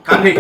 కంది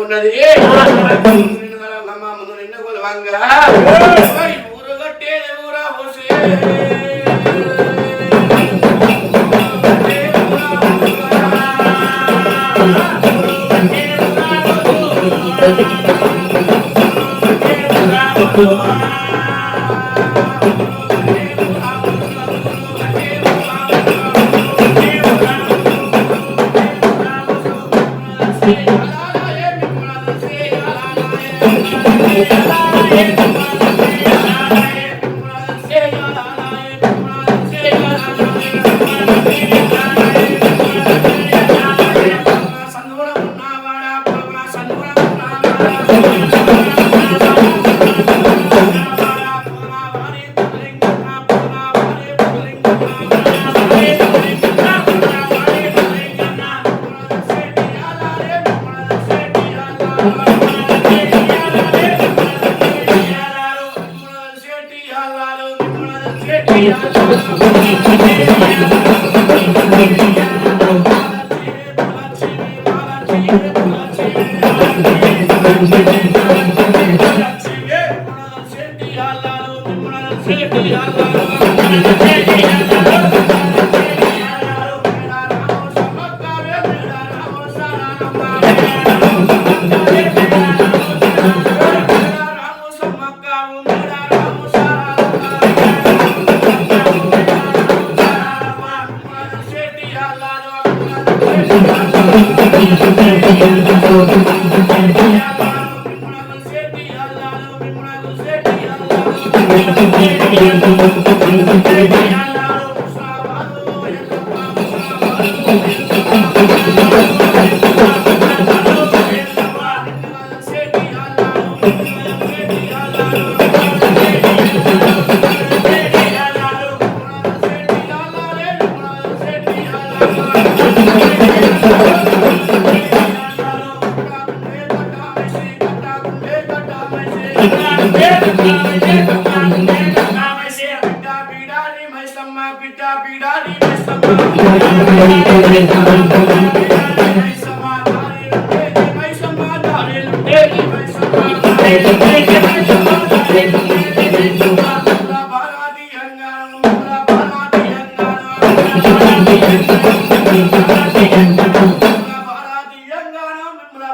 ఉన్నది ఊరు కట్టేది ఊరా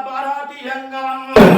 భారతీయంగా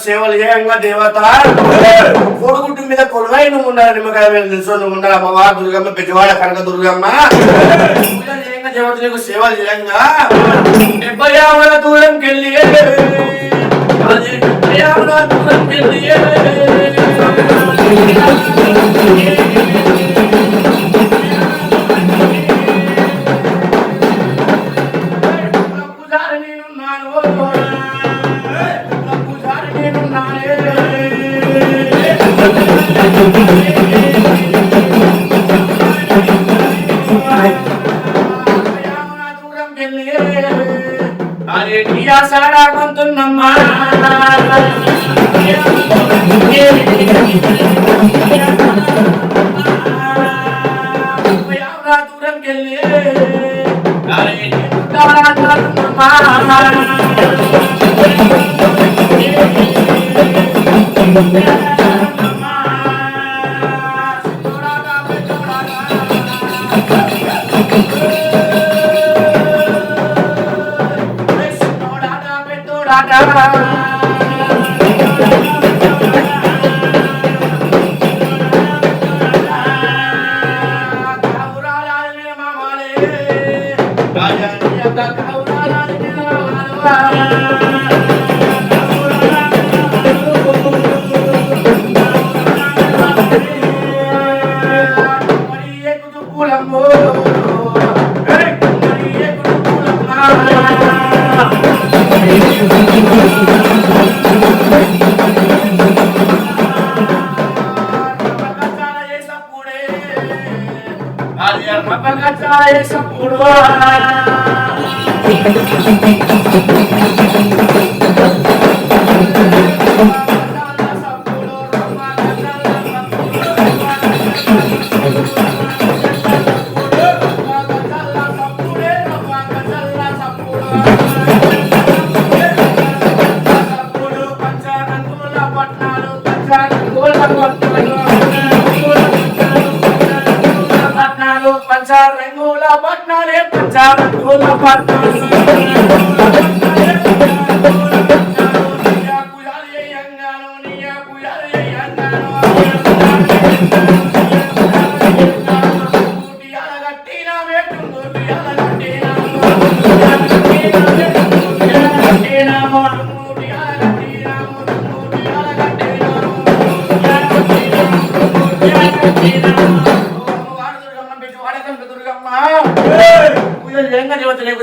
సేవలు చేయంగా దేవత కొడుకుంటు మీద కొలువై నువ్వు ఉండాలి నిమ్మకాయ నిల్చొని ఉండాలి అమ్మవారు దుర్గమ్మ పెద్దవాడ కనక దుర్గమ్మ దేవత నీకు సేవలు చేయంగా 70 ఆవుల దూరంకి వెళ్ళి సాడామంటున్నమ్మా దూరంకెళ్ళి పంచారంగుల పట్నాలే పంచారంగుల పట్నాలు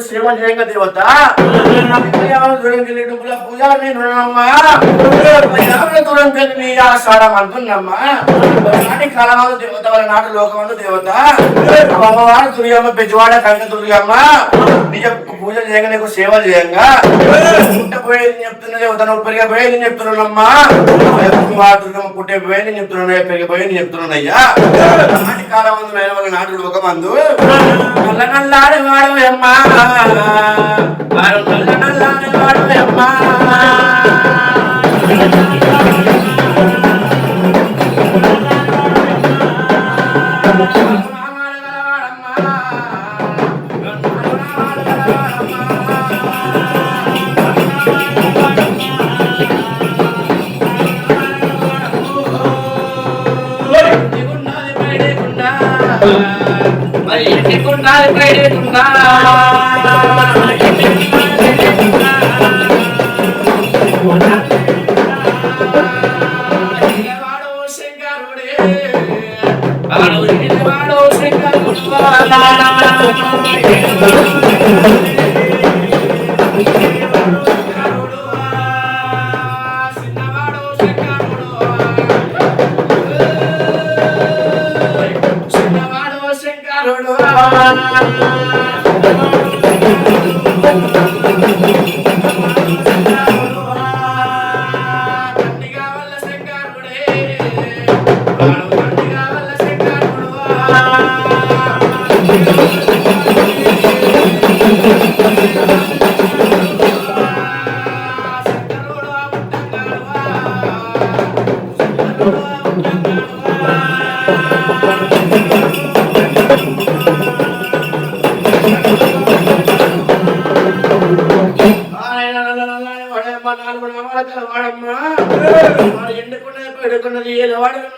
సేవ చేయంగా దేవత దూరంకెళ్ళి ఆషాఢం అంటున్నమ్మా నాటి కాలవాదు దేవత వాళ్ళ నాటి లోకమందు దేవత అమ్మవారు దుర్గమ్మ పెద్దవాడ కనుక దుర్గమ్మ నిజ పూజ చేయంగా నీకు సేవలు చేయంగా పుట్టపోయేది చెప్తున్నా దేవత నువ్వు పెరిగిపోయేది చెప్తున్నానమ్మా దుర్గమ్మ పుట్టిపోయేది చెప్తున్నా పెరిగిపోయేది చెప్తున్నానయ్యా నాటి కాలమందు నేను వాళ్ళ నాటి లోకమందు నల్ల నల్లాడి వాడవమ్మా వారు నల్ల నల్లాడి వాడవమ్మా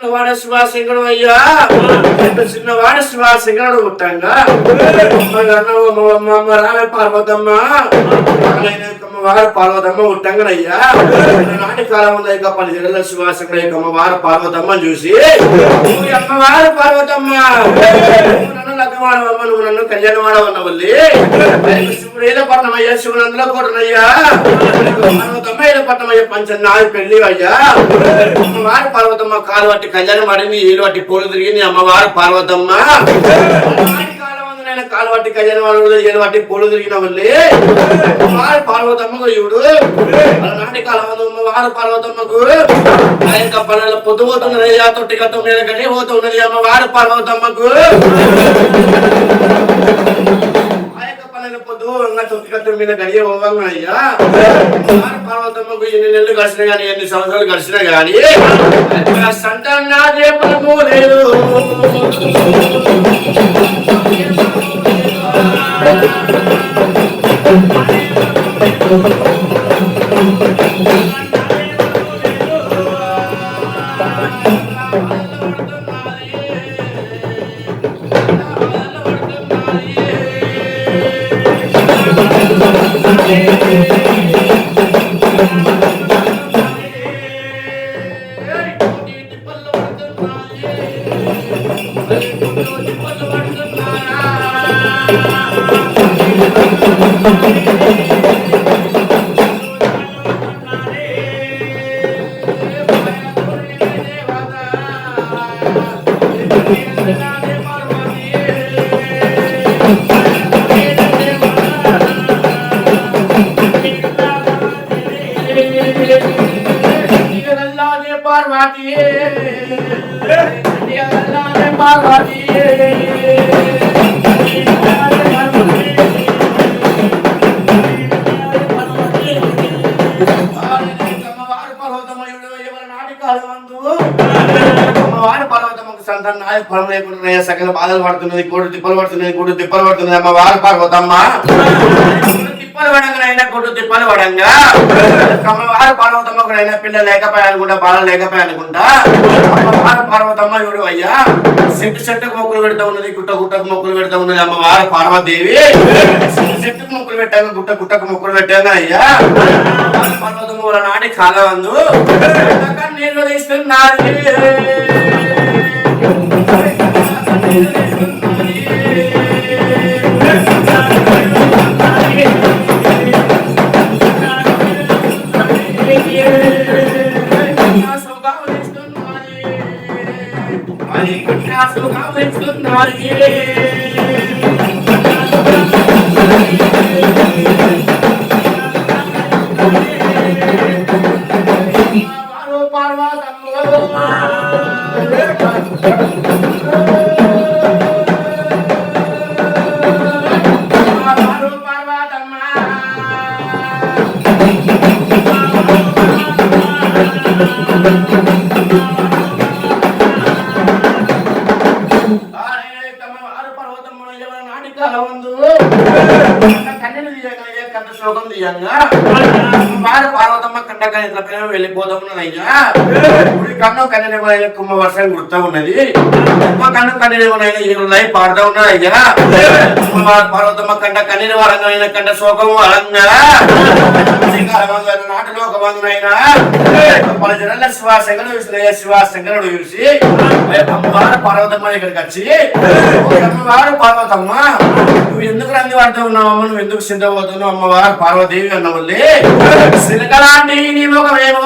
వాడ శివాశంకరుడు అయ్యా చిన్నవాడ శివాశంకరుడు పుట్టంగా రామే పార్వతమ్మ వారు పార్వతమ్మ పుట్టంగానయ్యా నాటి కాలం ఉంది ఇక 10 ఏళ్ళ శివాశంకరుడు యొక్క అమ్మవారు పార్వతమ్మ చూసి అమ్మవారు పార్వతమ్మ నన్ను లగ్గవాడవమ్మ నువ్వు నన్ను కళ్యాణం వాడవన్న వల్లి శివుడు ఏదో పట్టణమయ్యా శివుడు అందులో కూడనయ్యా పార్వతమ్మ ఏదో పట్టణమయ్యా పంచనాది పెళ్లి అయ్యా అమ్మవారు పార్వతమ్మ కాలు పట్టి కళ్యాణం పడింది ఏలు పట్టి పోలు తిరిగింది అమ్మవారు పార్వతమ్మ కాలు పట్టి కళ్యాణం ఏలు పట్టి పోలు తిరిగిన వల్లి అమ్మవారు పార్వతమ్మ అమ్మవారు పార్వతమ్మకు ఆ యొక్క పనుల పొద్దు పోతున్నది ఆ తొట్టి గట్టు మీద గడి పోతున్నది అమ్మవారు పార్వతమ్మకు ఆ యొక్క పనుల పొద్దు తొట్టి గట్టు మీద గడియ పోవంగా అయ్యా పార్వతమ్మకు ఎన్ని నెలలు గడిచినా గానీ ఎన్ని సంవత్సరాలు గడిచినా గానీ సంతానాదే పరము లేదు సకల బాధలు పడుతున్నది కోడు తిప్పలు పడుతున్నది కోడు తిప్పలు పడుతున్నది అమ్మ వారు పార్వతమ్మ తిప్పలు పడంగానైనా కొట్టు తిప్పలు పడంగా అమ్మవారు పార్వతమ్మ కూడా పిల్ల లేకపోయా అనుకుంటా బాధ లేకపోయా అనుకుంటా అమ్మవారు పార్వతమ్మ ఇవిడు అయ్యా చెట్టుకు మొక్కులు పెడతా ఉన్నది గుట్టకు మొక్కులు పెడతా ఉన్నది అమ్మవారు పార్వదేవి చెట్టుకు మొక్కులు పెట్టాను గుట్టకు మొక్కులు పెట్టాను అయ్యా పార్వతమ్మ వాళ్ళ నాటి కాలవందు నీళ్ళు తీస్తున్నది పార్వతమ్మ కండగా ఇట్లా ప్రేమ వెళ్ళిపోతామున్నదయ్యా కన్ను కన్నె కుమ్మ వర్షం గుర్తా ఉన్నది కన్ను కన్నె ఈరులై పాడుతా ఉన్నదయ్యా పార్వతమ్మ కండ కన్నె వరంగా కండ శోకము వరంగా నాటిలో ఒక బంధునైనా మన జనల శివాశంకరుడు చూసిన శివాశంకరుడు చూసి అమ్మవారు పార్వతమ్మ దగ్గరికి వచ్చి అమ్మవారు పార్వతమ్మ నువ్వు ఎందుకు రంది పడుతూ ఉన్నావమ్మ నువ్వు ఎందుకు సిద్ధపోతున్నావు అమ్మవారు పార్వదేవి అన్న వల్లే సిలకలాంటి నీ ముఖమేమో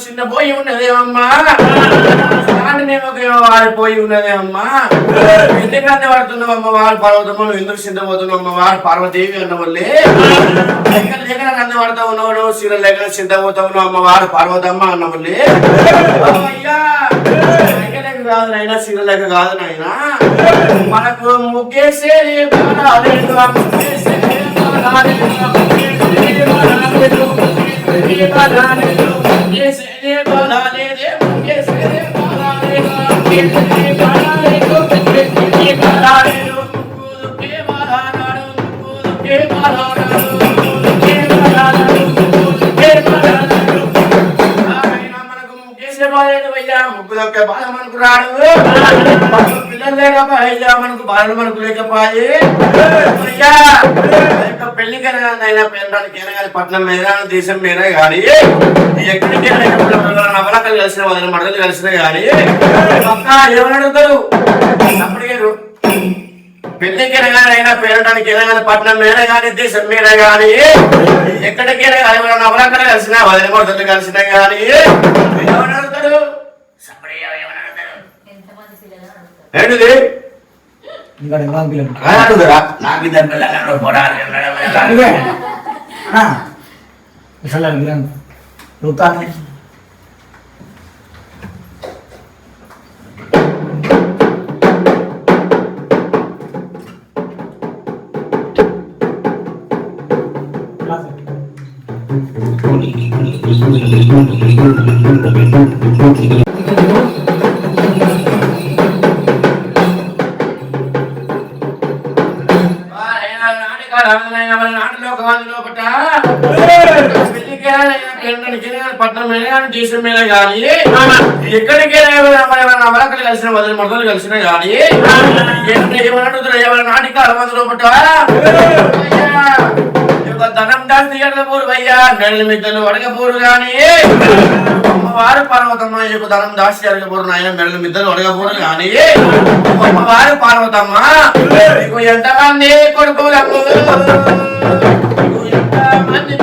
చిన్న పోయి ఉన్నదేమమ్మా వాడిపోయి ఉన్నదేమమ్మా ఎందుకంటే పడుతున్నావు అమ్మ వారు పార్వతమ్మ నువ్వు ఎందుకు సిద్ధమవుతున్నావు అమ్మ వారు పార్వదేవి అన్న వాళ్ళే దగ్గర నంది పడతా ఉన్నావు సీర లేక సిద్ధమవుతా ఉన్నావు అమ్మ వారు పార్వతమ్మ అన్న వాళ్ళే అయ్యా కాదు నాయన సీర లేక కాదు నాయన మనకు ముగ్గేసే కలిసిన బాలేదు అయ్యా ముగ్గులొక్క బాధ మనకు రాడు పిల్లలు లేకపో అయ్యా మనకు బాధలు మనకు లేకపోయి అయ్యా పెళ్లికైనా అయినా పెళ్ళడానికి అయినా కానీ పట్నం మీద దేశం మీద కానీ ఎక్కడికి నవలకలు కలిసిన వాళ్ళని మడతలు కలిసిన కానీ పక్క ఏమని అడుగుతారు అప్పటికే పెళ్లికైనా కానీ అయినా పెళ్ళడానికి అయినా కానీ పట్నం మీద కానీ దేశం మీద కానీ ఎక్కడికైనా కానీ నవలకలు కలిసిన వదిలి మడతలు కలిసిన కానీ ఏమని అడుగుతారు ఏంటిది నాకు పట్నం మీద కానీ దేశం మీద కానీ ఎక్కడికైనా నవలకలు కలిసిన వదిలి మొదలు కలిసిన కానీ ఏమన్నా ఎవరి నాటికి 60 లోపట ధనం దాసి పోరు అయ్యా నెల మిద్దలు అడగపోరు కానీ అమ్మవారు పార్వతమ్మ యొక్క ధనం దాసి అడగపోరు నాయన మెడల మిద్దలు అడగపోరు కానీ అమ్మవారు పార్వతమ్మ నీకు ఎంతమంది కొడుకులకు ఎంతమంది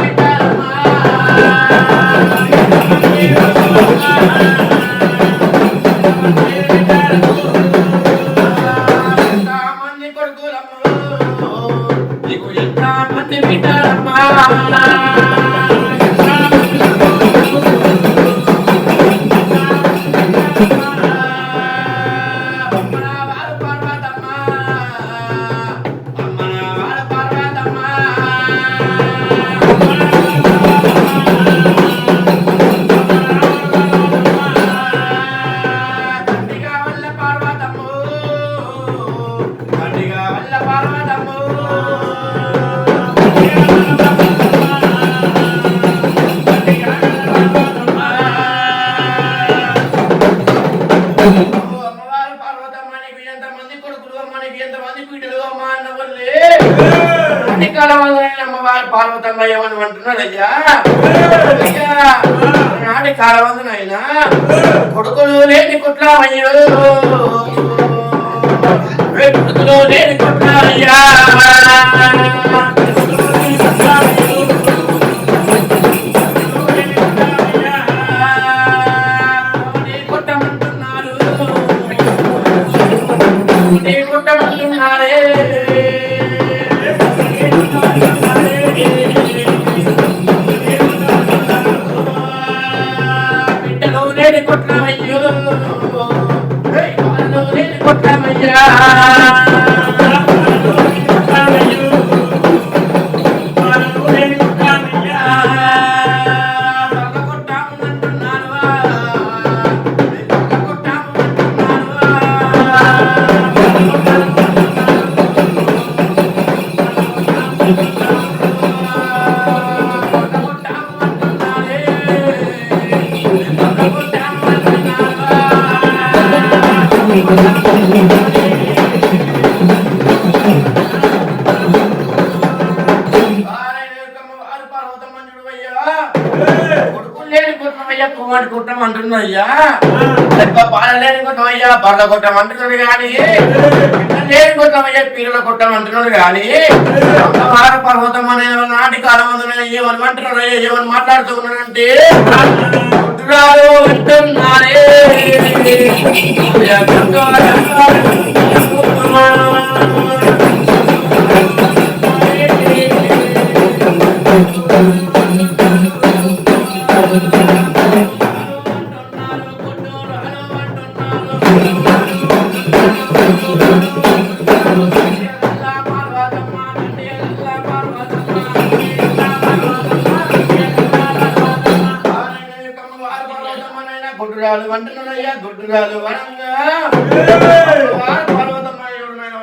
అమ్మవారు పార్వతమ్మ నీకు ఎంతమంది కొడుకులు అమ్మ నీకు ఎంతమంది పీటలు అమ్మ అన్నవల్లే అమ్మవారు పార్వతమ్మ ఏమని అంటున్నాడు అయ్యా నాటి కాలవందునైనా కొడుకులు లేని కుట్లమయ్యో కొడుకులు లేని కుట్లమయ్యా కుట్టం అంటున్నాయ్యా పాల లేని కుట్టమయ్యా బర్ల కుట్టం అంటున్నాడు కానీ లేని కుట్టమయ్యా పీరుల కుట్టం అంటున్నాడు కానీ అమ్మవారు పర్వతం అనే నాటి కాలం ఏమని అంటున్నాడు ఏమని మాట్లాడుతూ ఉన్నాడంటే వింటున్నారే గుడ్డురాలు వంటున్నాయ్యా గుడ్డురాలు వరంగా పర్వతమ్మ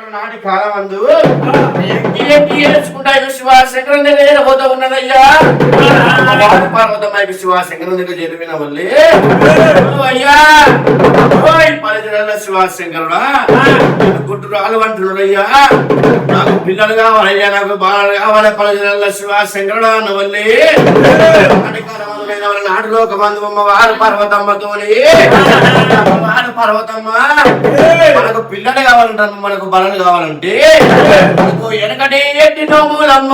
నాటి కాలం అందు శివశంకరం దగ్గర పోతా ఉన్నదయ్యా పార్వతమ్మాయికి శివశంకరం దగ్గర జరిపిన వల్లే అయ్యా పల్లెటూళ్ళ శివశంకరుడా గుడ్డు రాలు అంటున్నాడయ్యా నాకు పిల్లలు కావాలయ్యా నాకు బాలలు కావాలి పల్లెటూళ్ళ శివశంకరుడా అన్న వల్లే నాటిలో ఒక బంధువమ్మ వారు పర్వతమ్మతోని వారు పర్వతమ్మ మనకు పిల్లలు కావాలంటారు మనకు బలలు కావాలంటే మనకు వెనకటి ఎట్టి నోములమ్మ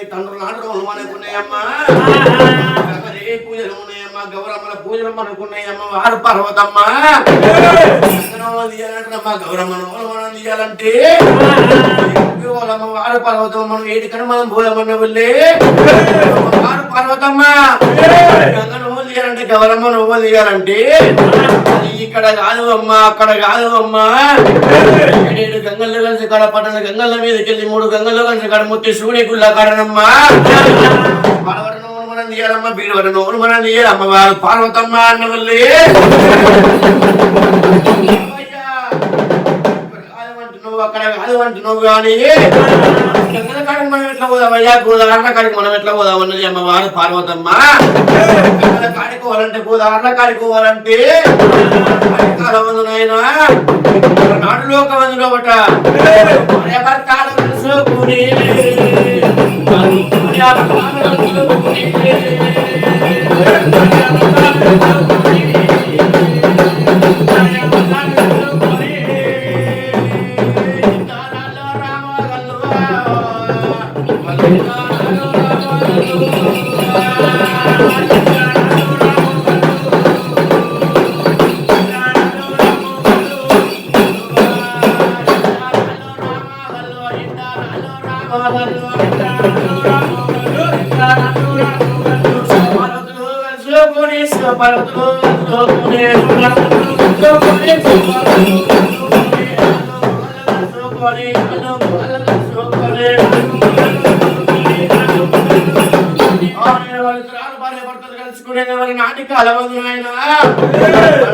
తండ్రులు నాటకములు మనకున్నాయమ్మా పూజలు ఉన్నాయమ్మా గౌరమ్మల పూజలు మనకున్నాయమ్మ వారు పర్వతమ్మ తీయాలంటమ్మా గౌరమ్మను మనం తీయాలంటే వారు పర్వతం మనం ఏడికని మనం పోదామన్న వెళ్ళి వారు పర్వతమ్మ గంగను తీయాలంటే గౌరమ్మ నువ్వు తీయాలంటే ఇక్కడ కాదు అమ్మా అక్కడ కాదు అమ్మా ఏడు గంగల్లో కలిసి కాడ పట్టణ గంగల మీదకి వెళ్ళి 3 గంగల్లో కలిసి కాడ ముత్తి శివుని గుళ్ళ కాడనమ్మా పడవటను మనం తీయాలమ్మా బీడవటను మనం తీయాలి అమ్మవారు పార్వతమ్మ అన్న వల్లి నువ్వు అక్కడ కాదు అంటున్నావు కానీ గంగల కాడికి మనం ఎట్లా పోదామయ్యా గోదావరి కాడికి మనం ఎట్లా పోదామన్నది అమ్మవారు పార్వతమ్మ గంగల కాడికోవాలంటే గోదావరి కాడికోవాలంటే నాయన నాడులోక మందిలో బట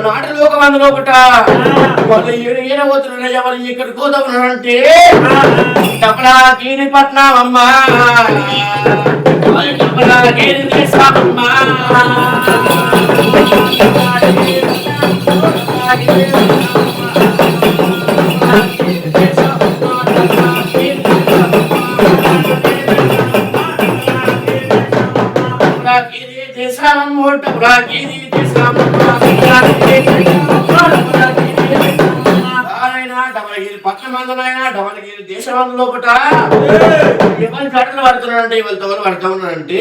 నాటిలోక మందిలో ఒకట వాళ్ళు ఏడబోతున్నారయ్యా వాళ్ళు ఇక్కడ కూతున్నారంటే డబ్బలా గీరి పట్నం అమ్మా డబ్బలా గీరి తీసామమ్మా డబలగిరి దేశం లోపట ఎవరి గట్టలు పడుతున్నారంటే ఇవాళ తోలు పడతా ఉన్నారంటే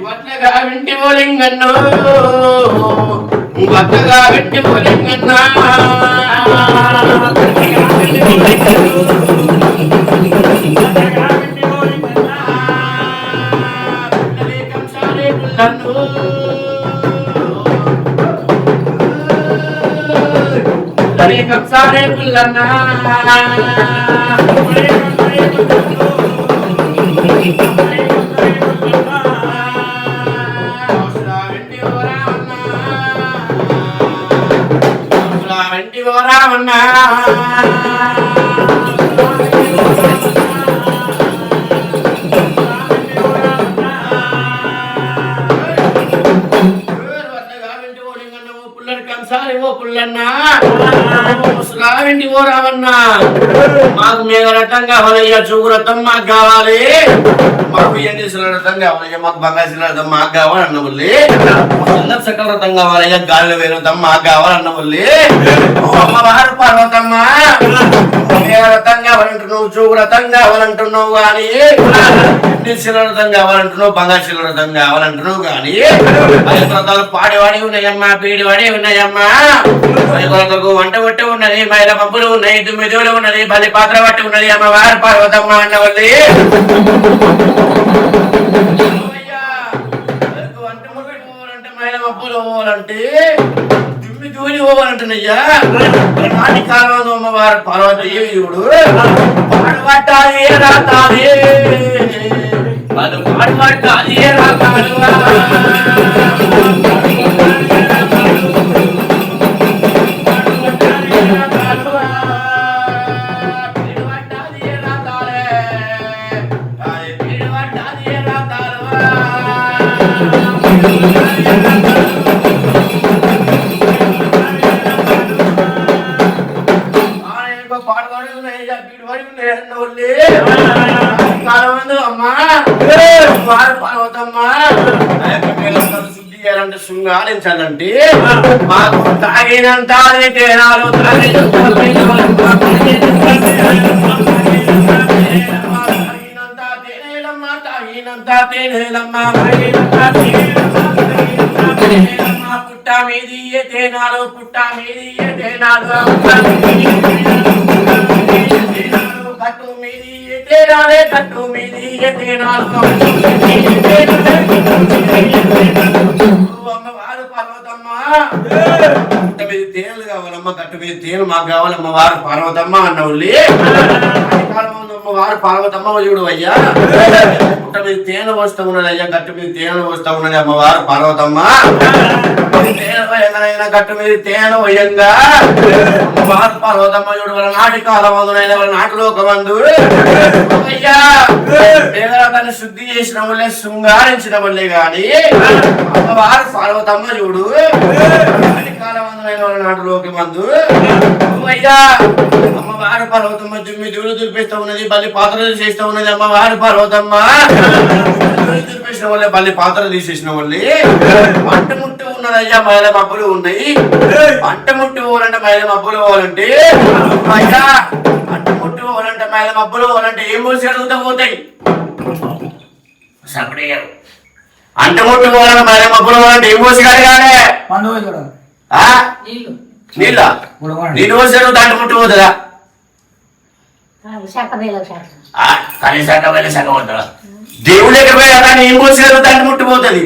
వట్లగా వెంటి పోలింగన్ను వట్లగా వెంటి పోలింగన్నా కంసారే పుల్లన్నా వెంటి ఓరామన్నా పుల్లన్నా రావండి ఓ రావన్నా మాకు మేఘ రథం కావాలయ్యా చూగు రథం మాకు కావాలి మాకు ఎండిసిన రథం కావాలయ్యా మాకు బంగాసిన రథం మాకు కావాలన్న వాళ్ళి సకల రథం కావాలయ్యా గాలిలో వేరే రథం మాకు కావాలన్న వాళ్ళి అమ్మవారు పర్వతమ్మ మేఘ రథం కావాలంటున్నావు చూగు రథం కావాలంటున్నావు కానీ ఎండిసిన రథం కావాలంటున్నావు బంగాసిన రథం కావాలంటున్నావు కానీ 5 రథాలు పాడివాడి ఉన్నాయమ్మా పీడివాడి ఉన్నాయమ్మా వంట పట్టి ఉన్నది మైల పంపులు ఉన్నాయి 9 ఉన్నది బలి పాత్ర పట్టి ఉన్నది అమ్మవారు పార్వతమ్మ అన్న వాళ్ళి వంట ముట్టి పోవాలంటే మైల పంపులు పోవాలంటే దుమ్మి దూరి పోవాలంటున్నయ్యా నాటి కాలం అమ్మవారు పార్వతీయుడు పాడబట్టాలి రాతాలి అది పాడబట్టాలి రాతాలు శృంగారించాలంటే మాకు తాగినంత తేనాలు పుట్ట మీది తేనాలు పుట్ట మీది తేనాలు కట్టు మీది తేనాలే కట్టు మీది తేనాలు అమ్మవారు పార్వతమ్మ కట్ట మీద తేనెలు కావాలమ్మ కట్టు మీద తేనెలు మాకు కావాలమ్మ వారు పార్వతమ్మ అన్న వాళ్ళు అమ్మవారు పార్వతమ్మ చూడు అయ్యా పుట్ట మీద తేనె వస్తూ ఉన్నది అయ్యా గట్టు మీద తేనె వస్తూ ఉన్నది అమ్మవారు పార్వతమ్మ తేనె గట్టు మీద తేనె వయంగా అమ్మవారు పార్వతమ్మ చూడు వాళ్ళ నాటి కాలమందునైనా వాళ్ళ నాటిలో ఒక మందు అయ్యా పేదరాన్ని శుద్ధి చేసిన వాళ్ళే శృంగారించిన వాళ్ళే గాని అమ్మవారు పార్వతమ్మ చూడు నాటి కాలమందునైన వాళ్ళ నాటిలోకి మందు అయ్యా అమ్మవారు పార్వతమ్మ దుమ్మి దూలు దులిపిస్తూ ఉన్నది బల్లి పాత్రలు చేస్తూ ఉన్నది అమ్మవారు పార్వతమ్మ దులిపేసిన వాళ్ళే బల్లి పాత్రలు తీసేసిన వాళ్ళే పంట ముట్టు ఉన్నదయ్యా మైల మబ్బులు ఉన్నాయి పంట ముట్టు పోవాలంటే మైల మబ్బులు పోవాలంటే అయ్యా పంట ముట్టు పోవాలంటే మైల మబ్బులు పోవాలంటే ఏం పోసి అడుగుతా పోతాయి సపడేయారు అంట ముట్టు పోవాలంటే మైల మబ్బులు పోవాలంటే ఏం పోసి అడగాలి నీళ్ళ నీళ్ళు పోసి అడుగుతా అంట ముట్టు పోతుందా కనీసం పోతుందా దేవుడి దగ్గర పోయి అలా ఏం పోసి అడుగుతా అంట ముట్టిపోతుంది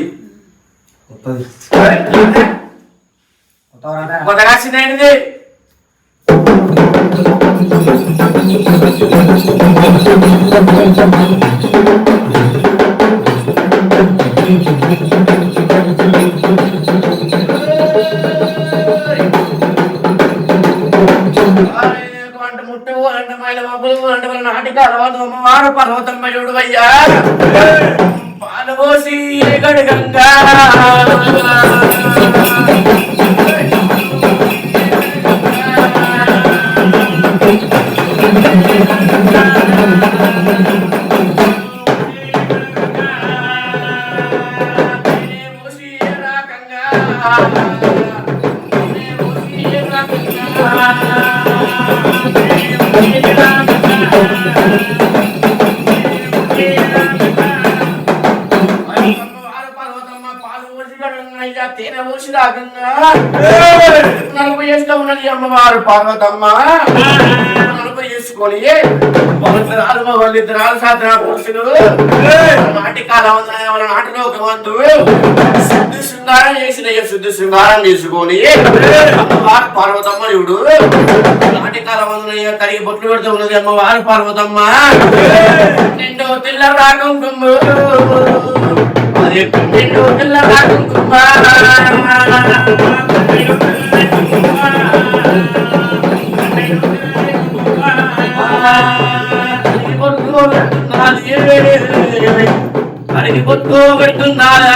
కొత్తగా చిన్నది ముట్టుకోవాలంటే మైల మబ్బులు అంటే వాళ్ళ నాటికి అలవాటు అమ్మవారు పర్వతమ్మ చూడు అయ్యా పాలు పోసి గడుగంగా తేనె పోసి రాగంగా నలుపు చేస్తూ ఉన్నది అమ్మవారు పార్వతమ్మ నలుపు చేసుకొని వాళ్ళిద్దరాలు సాధన పురుషులు నాటి కాలం వాళ్ళ నాటిలో ఒక మందు శుద్ధి శృంగారం చేసిన శుద్ధి శృంగారం చేసుకొని అమ్మవారు పార్వతమ్మ చూడు నాటి కాలం కరిగి బొట్లు పెడుతూ ఉన్నది అమ్మవారు పార్వతమ్మ నిండు తెల్ల రాగం అది నిండు తెల్ల రాగం అడిగి పొత్తు పెడుతున్నారా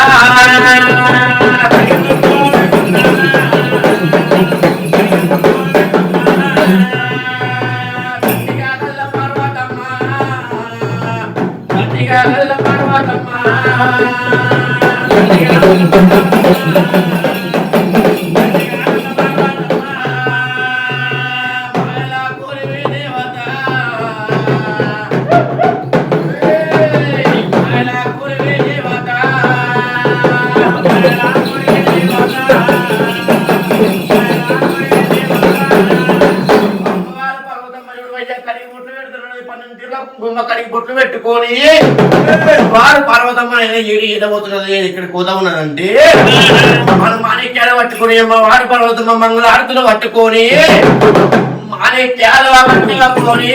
కడిగి బొట్లు పెట్టుకొని వారు పర్వతమ్మ ఏడి ఈదబోతున్నది ఇక్కడ కూదా ఉన్నదంటే మన మాణిక్యాలు పట్టుకొని వారు పర్వతమ్మ మంగళ ఆరతులు పట్టుకొని మాణిక్యాలు పట్టుకొని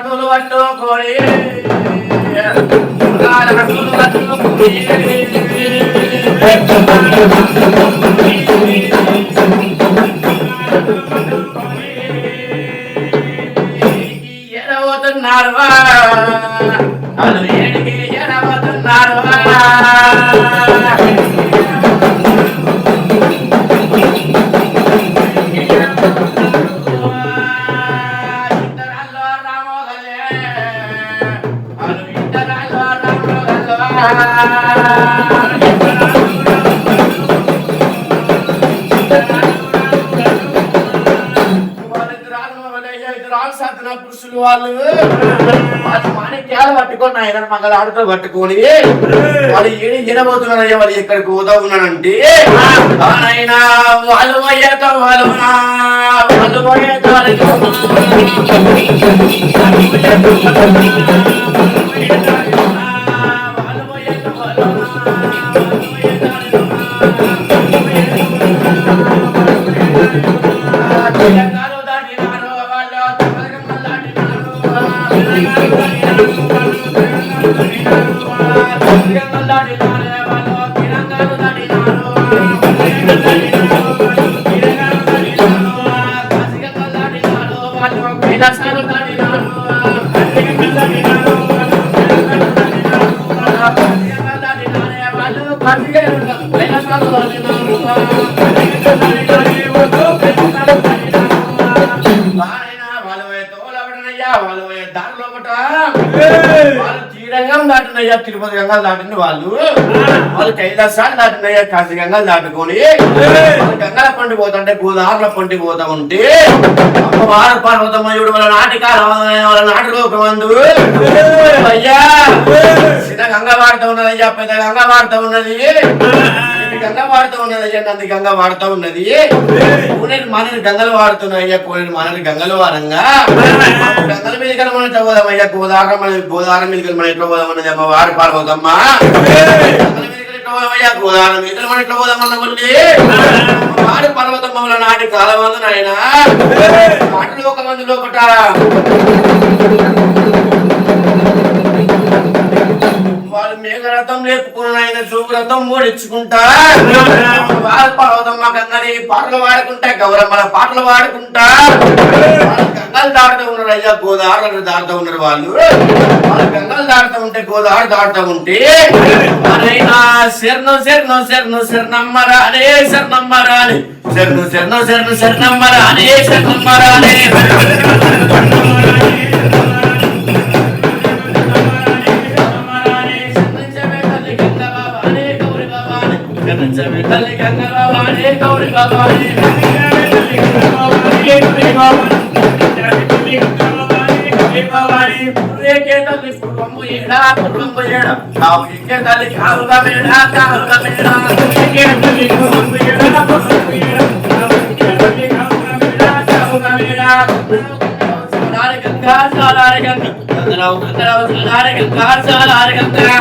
అడుగులు పట్టుకొని ఎడబోతున్నారు వాళ్ళు ఏడికి ఎడబోతున్నారు పురుషులు వాళ్ళు మాణిక్యాలు పట్టుకొని ఆయన మంగళ ఆడుతూ పట్టుకొని వాళ్ళు ఏడి జనబోతున్నారయ్యా వాళ్ళు ఎక్కడికి పోతా ఉన్నానంటే ఆయన వాళ్ళు అయ్యాక వాళ్ళు దాటినయ్యా తిరుపతి గంగాలు దాటిన వాళ్ళు కైలాసాలు దాటినయ్యా కాశీ గంగాలు దాటుకొని గంగల పండి పోతుంటే గోదావరిల పండి పోతా ఉంటే వార పర్వతమయుడు వాళ్ళ నాటక మందు అయ్యా చిన్న గంగ వాడుతూ ఉన్నది అయ్యా పెద్ద గంగ వాడుతూ ఉన్నది గంగ వాడుతూ ఉన్నది అయ్యా నంది గంగ వాడుతూ ఉన్నది కోనేరు మనని గంగలు వాడుతున్నాయి అయ్యా కోనేరు మనని గంగలు వారంగా గంగల మీద కల మనం ఎట్లా పోదాం అయ్యా గోదావరి మీద మనం ఎట్లా పోదాం అన్నది అమ్మ వారు పాల్పోదమ్మా గోదావరి మీద మనం ఎట్లా పోదామన్న మళ్ళీ వారు పర్వతమ్మ నాటి కాలం మందు ఆయన నాటిలో ఒక మంది లోపట వాళ్ళు మేఘరథం లేపుకున్న ఆయన శుభ్రతం ఓడించుకుంటా వాళ్ళ పర్వతమ్మ గంగని పాటలు పాడుకుంటా గౌరమ్మల పాటలు పాడుకుంటా గంగలు దాడుతూ ఉన్నారు అయ్యా గోదావరి దాడుతూ ఉన్నారు వాళ్ళు గంగలు దాడుతూ ఉంటే గోదావరి దాడుతూ ఉంటే అరైనా శరణమ్మరా అనే శరణమ్మరా అని శరణమ్మరా అనే శరణమ్మరా అనే తల్లి గంగరావాణి గౌరి బాబాని తల్లి పూర్వము ఏడా తల్లి కావుగా మేడా గంగా సాలారి గంగా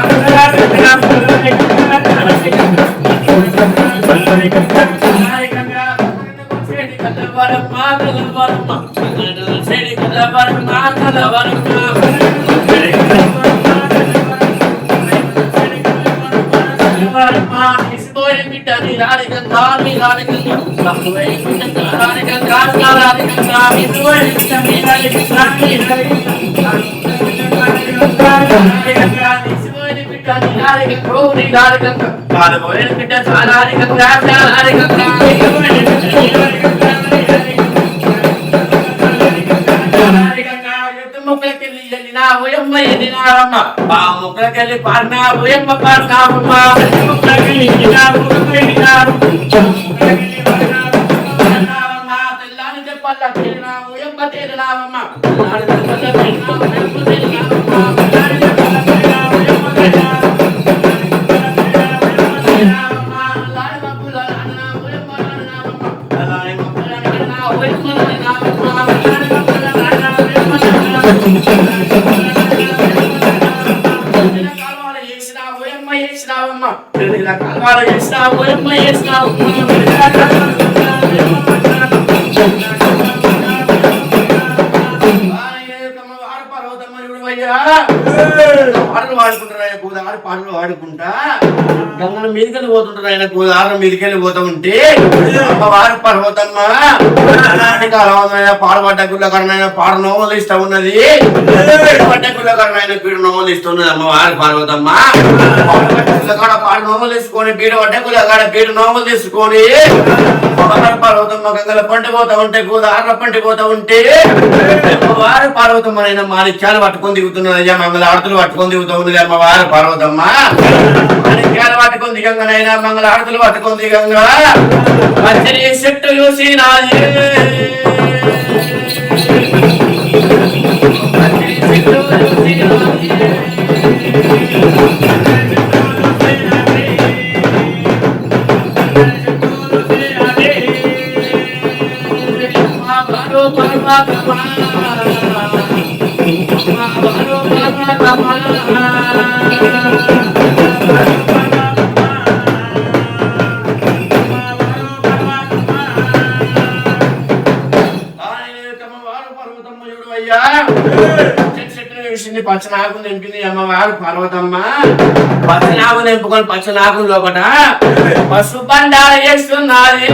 ముక్కలకెళ్ళి పాడినా ఓయమ్మ పాడినావమ్మా తెల్లాని చెప్పాల తేలినా ఓయమ్మ తేలినావమ్మా పాటలు పాడుకుంటారు ఆయన గోదావరి పాటలు పాడుకుంటా గంగల మీదకెళ్ళి పోతుంటారు ఆయన గోదావరి మీదకెళ్ళి పోతా ఉంటే అమ్మవారి పర్వతమ్మ పాడబడ్డ గుళ్ళకరణ పాడ నోమలు ఇస్తా ఉన్నది పడ్డ గుళ్ళకరణ పీడ నోమలు ఇస్తున్నది అమ్మవారి పర్వతమ్మ గుళ్ళకాడ పాడ నోమలు తీసుకొని పీడ పడ్డ గుళ్ళకాడ పీడ నోమలు తీసుకొని పర్వతమ్మ గంగల పండిపోతా ఉంటే గోదావరి పండిపోతా ఉంటే అమ్మవారి పర్వతమ్మ అయినా మాణిక్యాలు పట్టుకొని దిగుతున్నది మంగళ ఆడతులు పట్టుకొని దిగుతూ ఉన్నది అమ్మవారి పర్వతమ్మ మాణిక్యాలు పట్టుకొని దిగంగానైనా మంగళ ఆడతులు పట్టుకొని దిగంగా పచ్చని చెట్టు చూసి నాది పచ్చనాకు నింపింది అమ్మవారు పర్వతమ్మ పచ్చనాకు నింపుకొని పచ్చనాకు లోపట పసుపు బండార చేస్తున్నది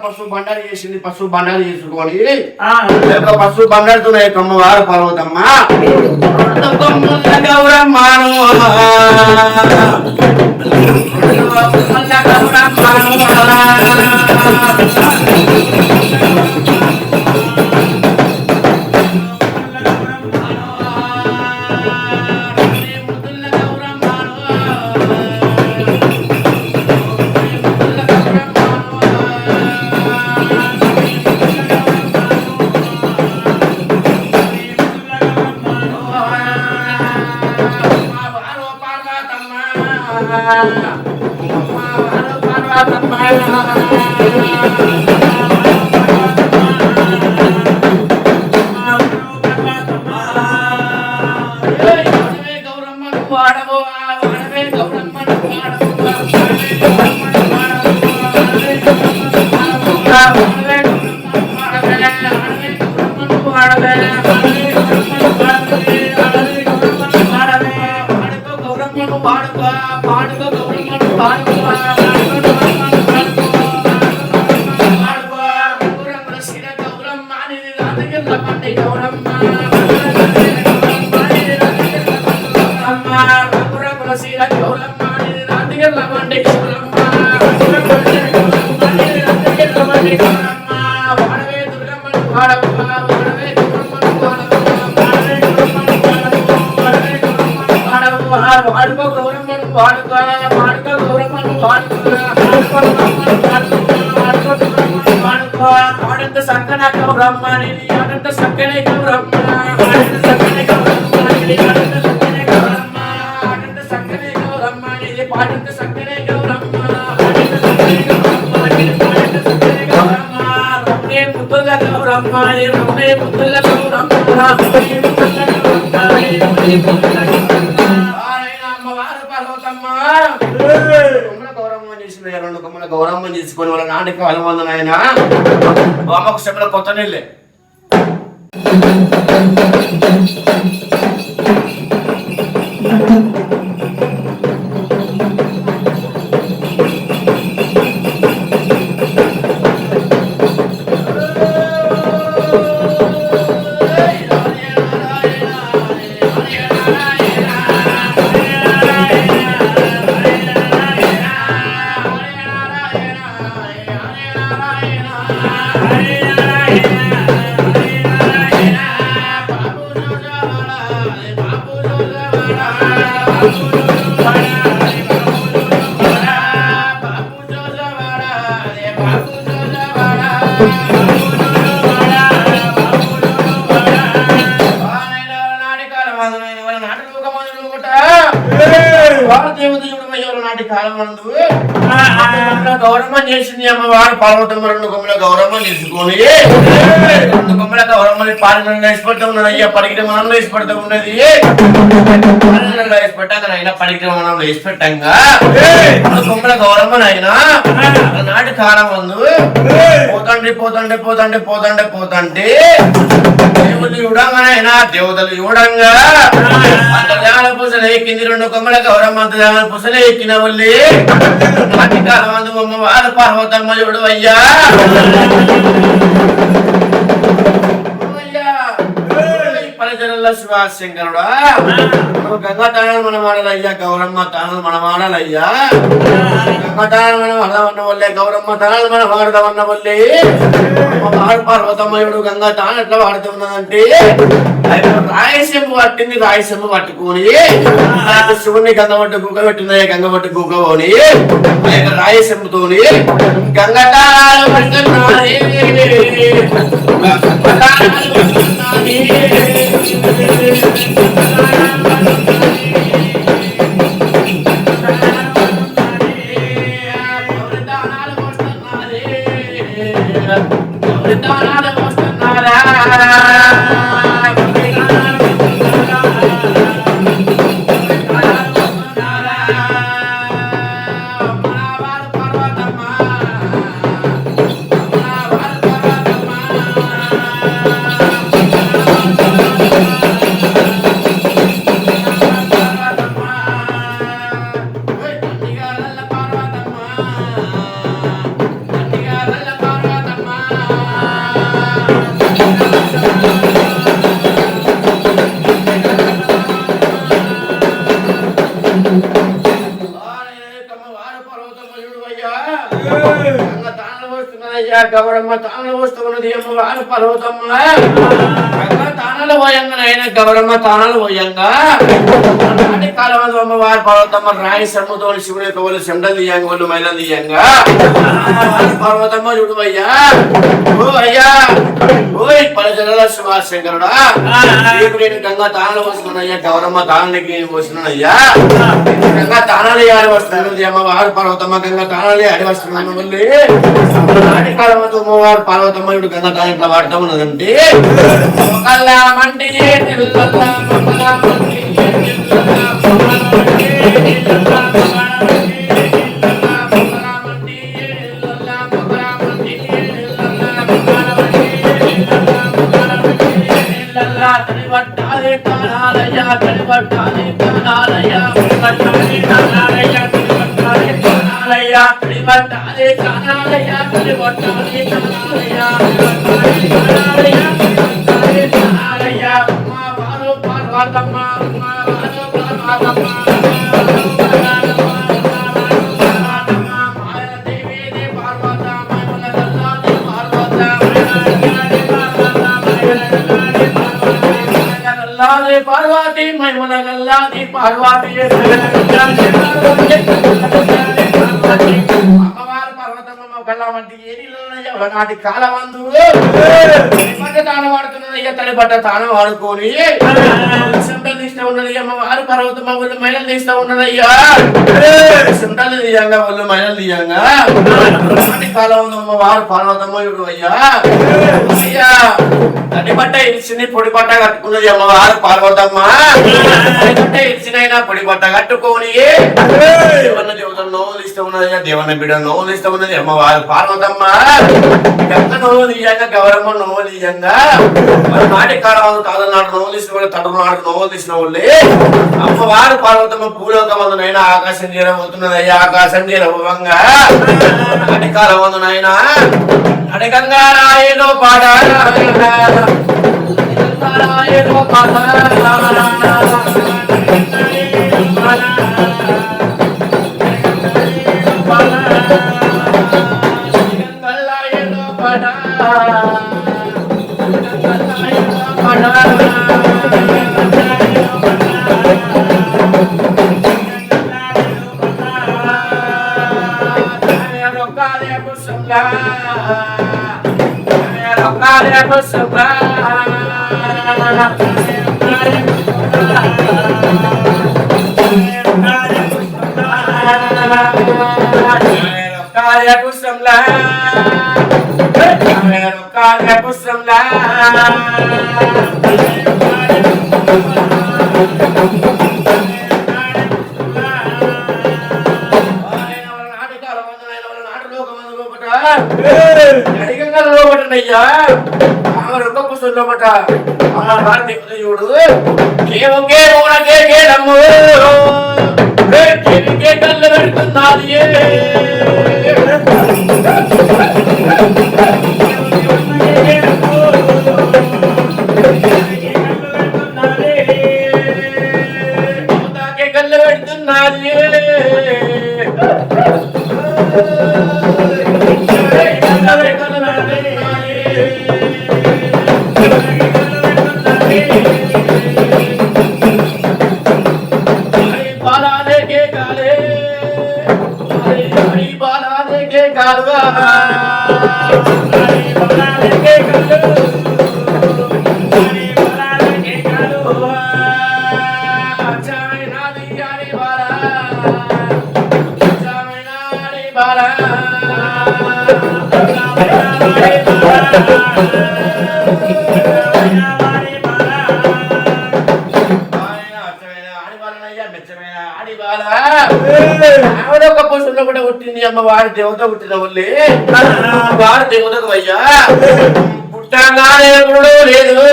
పశువు బండారు చేసింది పశువు బండారు చేసుకొని పశువు బండారుతో అమ్మవారు పర్వతమ్మ గౌరమ్మాను Para వాడుకో గౌరమ్మను వాడుకో గౌరమ్మను వాడుకో ఆడంత సంకన గౌరమ్మని ఆడంత సంకనే గౌరమ్మ ఆడంత సంకనే గౌరమ్మని ఆడంత సంకనే గౌరమ్మ ఆడంత సంకనే గౌరమ్మని పాడంత సంకనే గౌరమ్మ ఆడంత సంకనే గౌరమ్మని పాడంత సంకనే గౌరమ్మ రమ్మే ముద్దుల గౌరమ్మని రమ్మే ముద్దుల గౌరమ్మ రమ్మే ముద్దుల గౌరమ్మని రమ్మే ముద్దుల గౌరమ్మ ఆయనా అమ్మవారు పర్వతమ్మ గౌరమ్మ చేసిన రెండు కొమ్మల గౌరమ్మ తీసుకొని వాళ్ళ నాటికి అలవందన ఆయన అమ్మకు చెప్పిన కొత్త నీళ్ళే నాటి కాలం గౌరమ్మ చేసింది అమ్మవారు పార్వతమ్మ రెండు కొమ్మల గౌరమ్మ చేసుకొని రెండు కొమ్మల గౌరమ్మని పాలన వేసిపడుతూ ఉన్నది అయ్యా పరిక్రమణంలో వేసిపడుతూ ఉన్నది పాలనలో వేసిపెట్టాక అయినా పరిక్రమణంలో వేసిపెట్టంగా రెండు కొమ్మల గౌరమ్మనైనా నాటి కాలం ముందు పోతంటే దేవుడు చూడంగానైనా దేవతలు చూడంగా అంతర్జాల పూసలు ఎక్కింది రెండు కొమ్మల గౌరమ్మ అంతర్జాల పూసలు ఎక్కిన వల్లి నాటి కాలం ముందు అమ్మవారు పార్వతమ్మ చూడు అయ్యా పరజనల శివశంకరుడా గంగా తాళాలు మనం ఆడాలయ్యా గౌరమ్మ తాళాలు మనం ఆడాలయ్యా గంగా తాళాలు మనం ఆడదామన్న వల్లే గౌరమ్మ తాళాలు మనం ఆడదామన్న వల్లే పార్వతమ్మయుడు గంగా తాళం ఎట్లా వాడుతున్నదంటే రాయసెంబు పట్టింది రాయసెంబు పట్టుకొని శివుని గంగ పట్టు గుగ్గ పెట్టింది గంగ పట్టు గుగ్గని రాయసెంబుతోని గంగా తాళాలు పడుతున్నాయి గౌరమ్మ తానలు వస్తున్నది అమ్మవారు పర్వతమ్మ తానలు పోయంగానైనా గౌరమ్మ తానలు పోయంగా నాటి కాలం అమ్మవారు పర్వతమ్మ రాయి సమ్ముతో శివుని కవులు చెండలు తీయంగా వాళ్ళు మైలం తీయంగా పర్వతమ్మ చూడు అయ్యా ఓ అయ్యా ఓయ్ పరజనల శివశంకరుడా నేను గంగా తానలు వస్తున్నాయ్యా గౌరమ్మ తానలకి పోస్తున్నాయ్యా గంగా తానాలు ఆడి వస్తున్నది అమ్మవారు పర్వతమ్మ గంగా తానాలు ఆడి వస్తున్నాను మళ్ళీ నాటి కాలం అమ్మవారు పార్వతమ్మయుడు గంగా తాను ఎట్లా వాడుతూ ఉన్నదంటే పార్వతి మహిమల గల్లాది పార్వతి అమ్మవారు పర్వతమ్మ కళ్ళమంటి ఏడిలో నాటి కాలమందు పట్ట తాను వాడుతున్నదయ్యా తడి పట్ట తాను వాడుకొని సుంటలు తీస్తూ ఉన్నది అమ్మవారు పర్వతమ్మ వాళ్ళు మైనలు తీస్తూ ఉన్నదయ్యా సుంటలు తీయంగా వాళ్ళు మైనలు తీయంగా నాటి కాలం అమ్మవారు పర్వతమ్మ అయ్యా అయ్యా తడి పట్ట ఇచ్చింది పొడి పట్ట కట్టుకున్నది అమ్మవారు పార్వతమ్మ పట్ట ఇచ్చినైనా పొడి పట్ట కట్టుకొని దేవన్న దేవతలు నోవులు ఇస్తూ ఉన్నది దేవన్న బిడ్డ నోవులు ఇస్తూ ఉన్నది అమ్మవారు పార్వతమ్మ గంగ నోవులు తీయంగా గౌరమ్మ నోవులు తీయంగా నాటి కాలం తాదనాడు నోవులు ఇసిన వాళ్ళు తడునాడు నోవులు తీసిన వాళ్ళే అమ్మవారు పార్వతమ్మ భూలోకమందునైనా ఆకాశం చేరబోతున్నది అయ్యా ఆకాశం చేరవంగా నాటి కాలం మందునైనా అడగంగా రాయలో పాట రాయలో పాట అడిగంగా ఆమె పుస్తకంలోపట చూడు కేవకే ఊనకే కేడమ్ము కేవికే కళ్ళు పెడుతున్నది కళ్ళు పెడుతున్నది ఆవిడొక పురుషుల్లో కూడా పుట్టింది అమ్మ వారి దేవత పుట్టిన వాళ్ళే వారి దేవతకు అయ్యా పుట్టంగానే ఎప్పుడు లేదు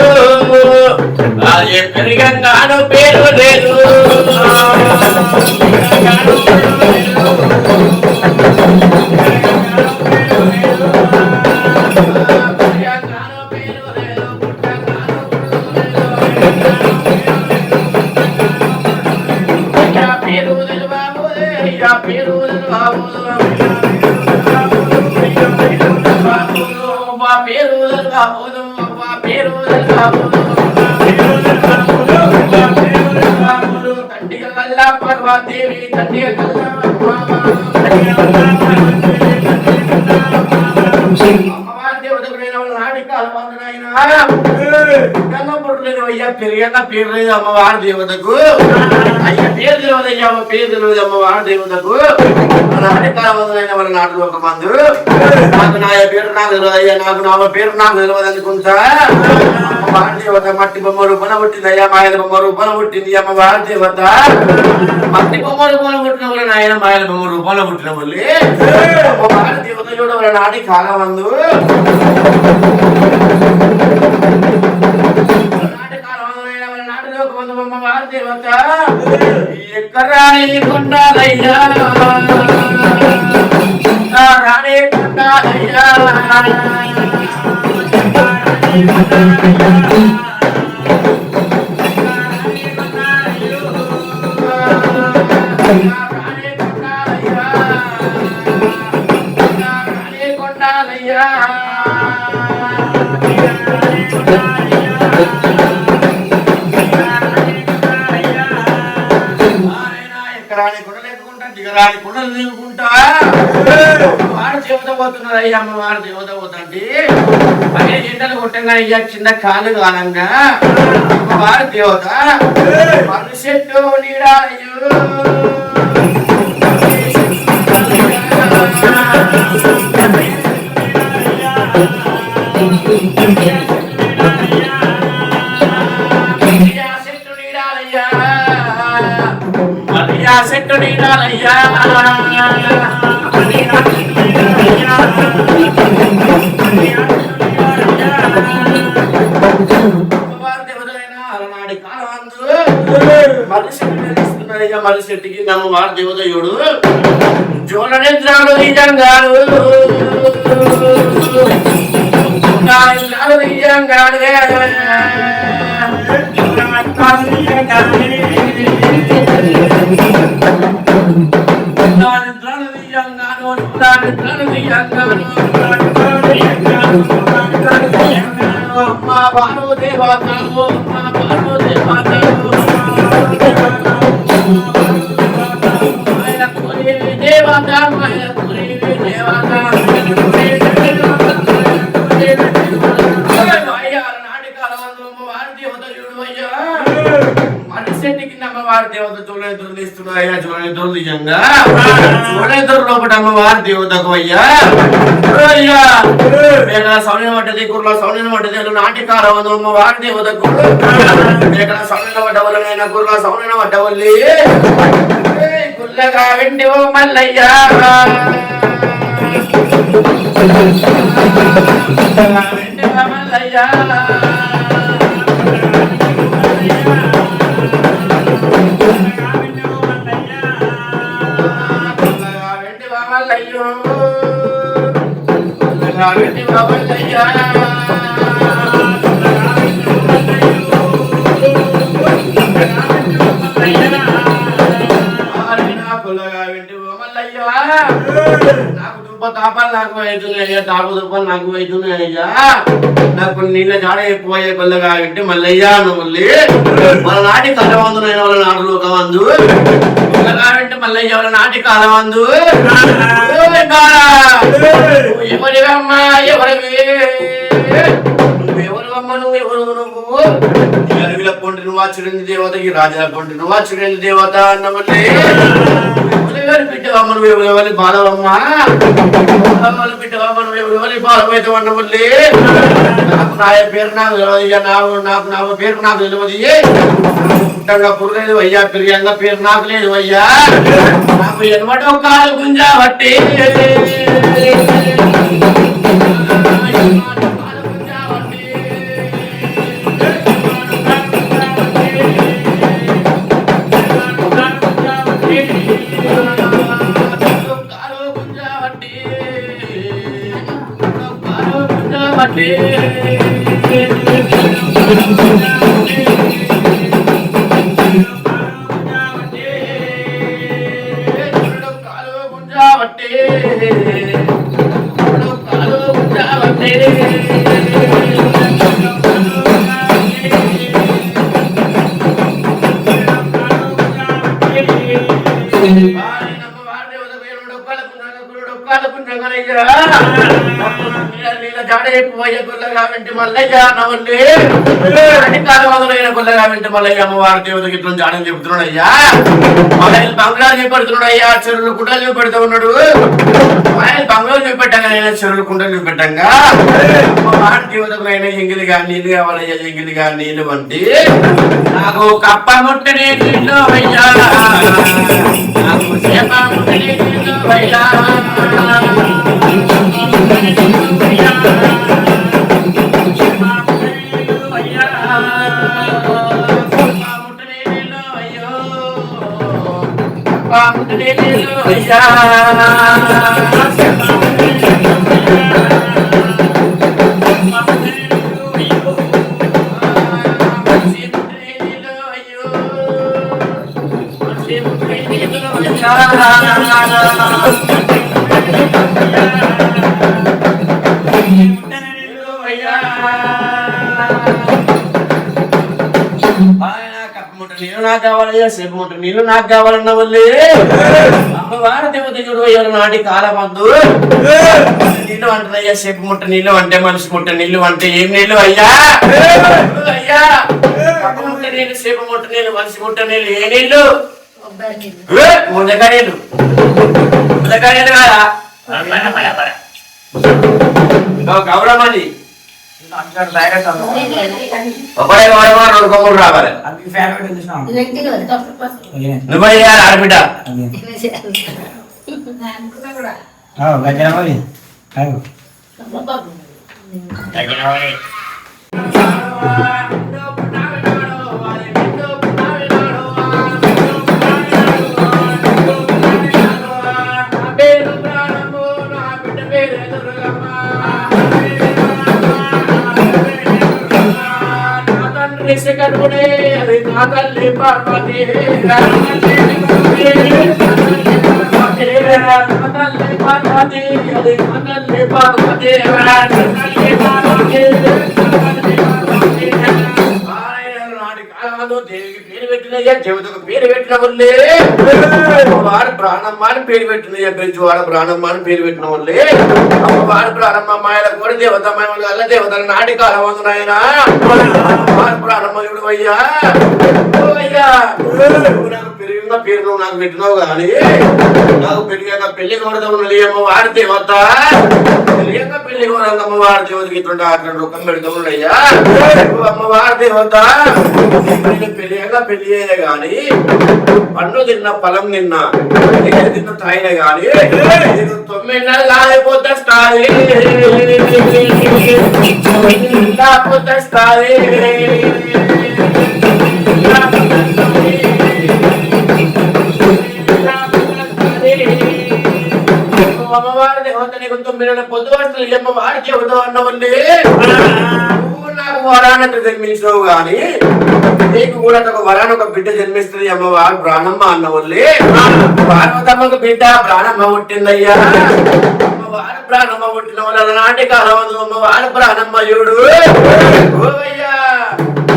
అది పెరిగంగాను పేరు లేదు దేవి తండ్రి అయ్యా పెరిగన్న పేరు లేదు అమ్మవారి దేవతకు అయ్యా పేరు తెలియదు అయ్యా పేరు తెలియదు అమ్మవారి దేవతకు నాటి కాలమైన వాళ్ళ నాటులో ఒక మందు నాకు నా పేరు నాకు తెలియదు అయ్యా నాకు నా పేరు నాకు తెలియదు అనుకుంటా అమ్మవారి దేవత మట్టి బొమ్మ రూపన పుట్టింది అయ్యా మాయల బొమ్మ రూపన పుట్టింది అమ్మవారి దేవత మట్టి బొమ్మ రూపన పుట్టిన వాళ్ళు నాయన మాయల బొమ్మ రూపంలో పుట్టిన వాళ్ళు అమ్మవారి దేవత చూడ వాళ్ళ నాటి కాలం మందు దేవత ఎక్కరాని కొండాలయ్యా రాణి కొండాలయ్యా కొండాలయ్యా ఎక్కరాని కొండలు ఎక్కుకుంటా దిగరాని కొండలు దిగుకుంటా వాడు దేవత పోతున్నారు అయ్యా అమ్మవారు దేవత పోతండి పైన ఎండలు కొట్టంగా అయ్యా చిన్న కాలు కాలంగా అమ్మవారు దేవత మర్రి చెట్టు నీడాలయ్యో చెట్టు నీడాలయ్యా అలనాడి కాలవందు మర్రి చెట్టు తెలుస్తున్నాయ్యా మర్రి చెట్టుకి నమ్మవారు దేవదయుడు జోడనేత్రాలు నిజంగాడు నిజంగాడు మా బాను దేవతలు మా బాను దేవతలు దేవత మనిషికి అమ్మవారి దేవత చూడెదురు తీస్తున్నాయ్యా చూడెదురు నిజంగా చూడెదురు లోపల అమ్మవారి దేవతకు అయ్యా అయ్యా మేకల సౌన్యం పడ్డది కుర్రలో సౌన్యం పడ్డది నాటికాల అమ్మవారి దేవతకు మేకల సౌన్యం పడ్డవల్లైనా కుర్రలో సౌన్యం పడ్డవల్లి కుల్లగా వెండి ఓ మల్లయ్యా వెండి ఓ మల్లయ్యా నాకు దుప్ప తాపాలు నాకు అవుతున్నాయ్యా తాపు దుప్పలు నాకు అవుతున్నాయ్యా నాకు నీళ్ళ జాడ అయిపోయే కొల్లగా పెట్టి మల్లయ్యా మళ్ళీ మన నాటి కలవందునైన వాళ్ళ నాడు లోకమందు కొల్లగా పెట్టి మల్లయ్య వాళ్ళ నాటి కాలమందు ఎవరివమ్మా ఎవరివి నువ్వెవరివమ్మ నువ్వెవరు నువ్వు అడవిల పొంటి నువ్వు ఆచరింది దేవత ఈ రాజుల పొంటి నువ్వు ఆచరింది దేవత అన్నమల్లి ఎవరు బిడ్డవమ్మ నువ్వు ఎవరి బాలవమ్మా బిడ్డవమ్మ నువ్వు ఎవరి బాలమైతే అన్నమల్లి నాకు నా పేరు నాకు తెలియదు నా పేరు నాకు తెలియదు పుట్టంగా పురలేదు అయ్యా పెరిగంగా పేరు నాకు లేదు అయ్యా నాకు ఎనమటి ఒక కాలు గుంజా బట్టి అమ్మవారి దేవతకి ఇట్లా జాడని చెబుతున్నాడు అయ్యా ఆయన బంగ్లాలు చూపెడుతున్నాడు అయ్యా చెరువులు కుండలు చూపెడుతూ ఉన్నాడు ఆయన బంగ్లాలు చూపెట్టంగా చెరువులు కుండలు చూపెట్టంగా అమ్మవారి దేవతకు అయినా ఎంగిలిగా నీళ్ళు కావాలయ్యా ఎంగిలిగా నీళ్ళు వంటి నాకు కప్ప ముట్టని నీళ్ళు అయ్యా నాకు చేప ముట్టని నీళ్ళు అయ్యా నాకు కావాలయ్యా సేపు ముట్ట నీళ్ళు నాకు కావాలన్న వాళ్ళే అమ్మవారు దేవత చూడు ఎవరు నాటి కాలమందు నీళ్ళు అంటున్నాయ్యా సేపు ముట్ట నీళ్ళు అంటే మనిషి ముట్ట నీళ్ళు అంటే ఏం నీళ్ళు అయ్యా అయ్యా కప్ప ముట్ట నీళ్ళు సేపు ముట్ట నీళ్ళు మనిషి ముట్ట నీళ్ళు ఏ నీళ్ళు ముద్దకాయ నీళ్ళు ముద్దకాయ నీళ్ళు కాదా గౌరవమండి ఒకడే వాడమా రెండు కొమ్ములు రావాలి నువ్వు ఆడబిడ్డ కనుడే అది నా తల్లి పార్వతి పార్వతి అది నా తల్లి పార్వతి దేవికి పేరు పెట్టినయ్యా దేవతకు పేరు పెట్టిన వాళ్ళే అమ్మవారు ప్రాణమ్మ అని పేరు పెట్టినయ్యా పెంచువాడ ప్రాణమ్మ అని పేరు పెట్టిన వాళ్ళే అమ్మవారు ప్రాణమ్మ మాయల కూడా దేవత మాయలు వల్ల దేవతల నాటి కాలం అందునాయన అమ్మవారు ప్రాణమ్మయుడు అయ్యా అయ్యా నాకు పెరిగిన పేరు నువ్వు నాకు పెట్టినావు కానీ నాకు పెరిగాక పెళ్లి కూడా ఉన్నది అమ్మవారి దేవత పెరిగాక పెళ్లి కూడా అమ్మవారి దేవతకి ఇట్లా అక్కడ రూపం పెడుతున్నాయ్యా అమ్మవారి దేవత పెళ్ళగా పెళ్లి అయ్యే గాని పండు తిన్న పొలం నిన్న తిన్న తాయిన గాని 9 నెలలు కాలిపోతే స్టారీ కాకపోతే స్టారీ అమ్మవారి దేవత నీకు 9 నెలల పొద్దు వస్తుంది అమ్మవారి దేవత అన్నవల్లి నాకు వరాన్ని జన్మించినావు గాని నీకు కూడా ఒక వరాన్ని ఒక బిడ్డ జన్మిస్తుంది అమ్మవారు ప్రాణమ్మ అన్న వాళ్ళే పార్వతమ్మకు బిడ్డ ప్రాణమ్మ పుట్టిందయ్యా అమ్మవారు ప్రాణమ్మ పుట్టిన వాళ్ళ నాటి కాలం అమ్మవారు ప్రాణమ్మయుడు ఓవయ్యా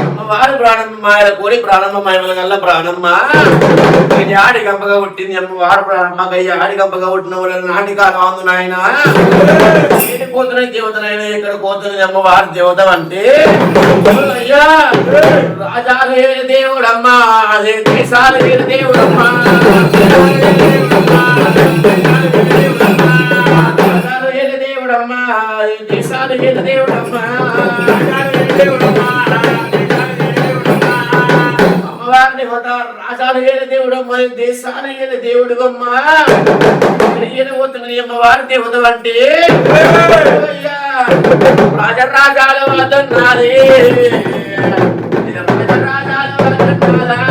అమ్మవారు ప్రాణమ్మ మాయల కోరి ప్రాణమ్మ మాయల గల్ల ప్రాణమ్మ ఆడి గంపగా పుట్టింది అమ్మవారు ప్రాణమ్మ ఆడి గంపగా పుట్టిన వాళ్ళ నాటి కాలం నాయన పోతున్నాయి దేవతనైన ఇక్కడ పోతుంది అమ్మవారి దేవత అంటే అయ్యా రాజాలు దేవుడమ్మా అదే దేశాలు దేవుడమ్మా దేవుడమ్మా దేశాలు దేవుడమ్మా అమ్మవారిని రాజాలు దేవుడమ్మా దేశాలు దేవుడు అమ్మా పోతున్నది అమ్మవారి దేవత అంటే రాజరాజాల వదన్నాది రాజరాజాల వదన్నాదా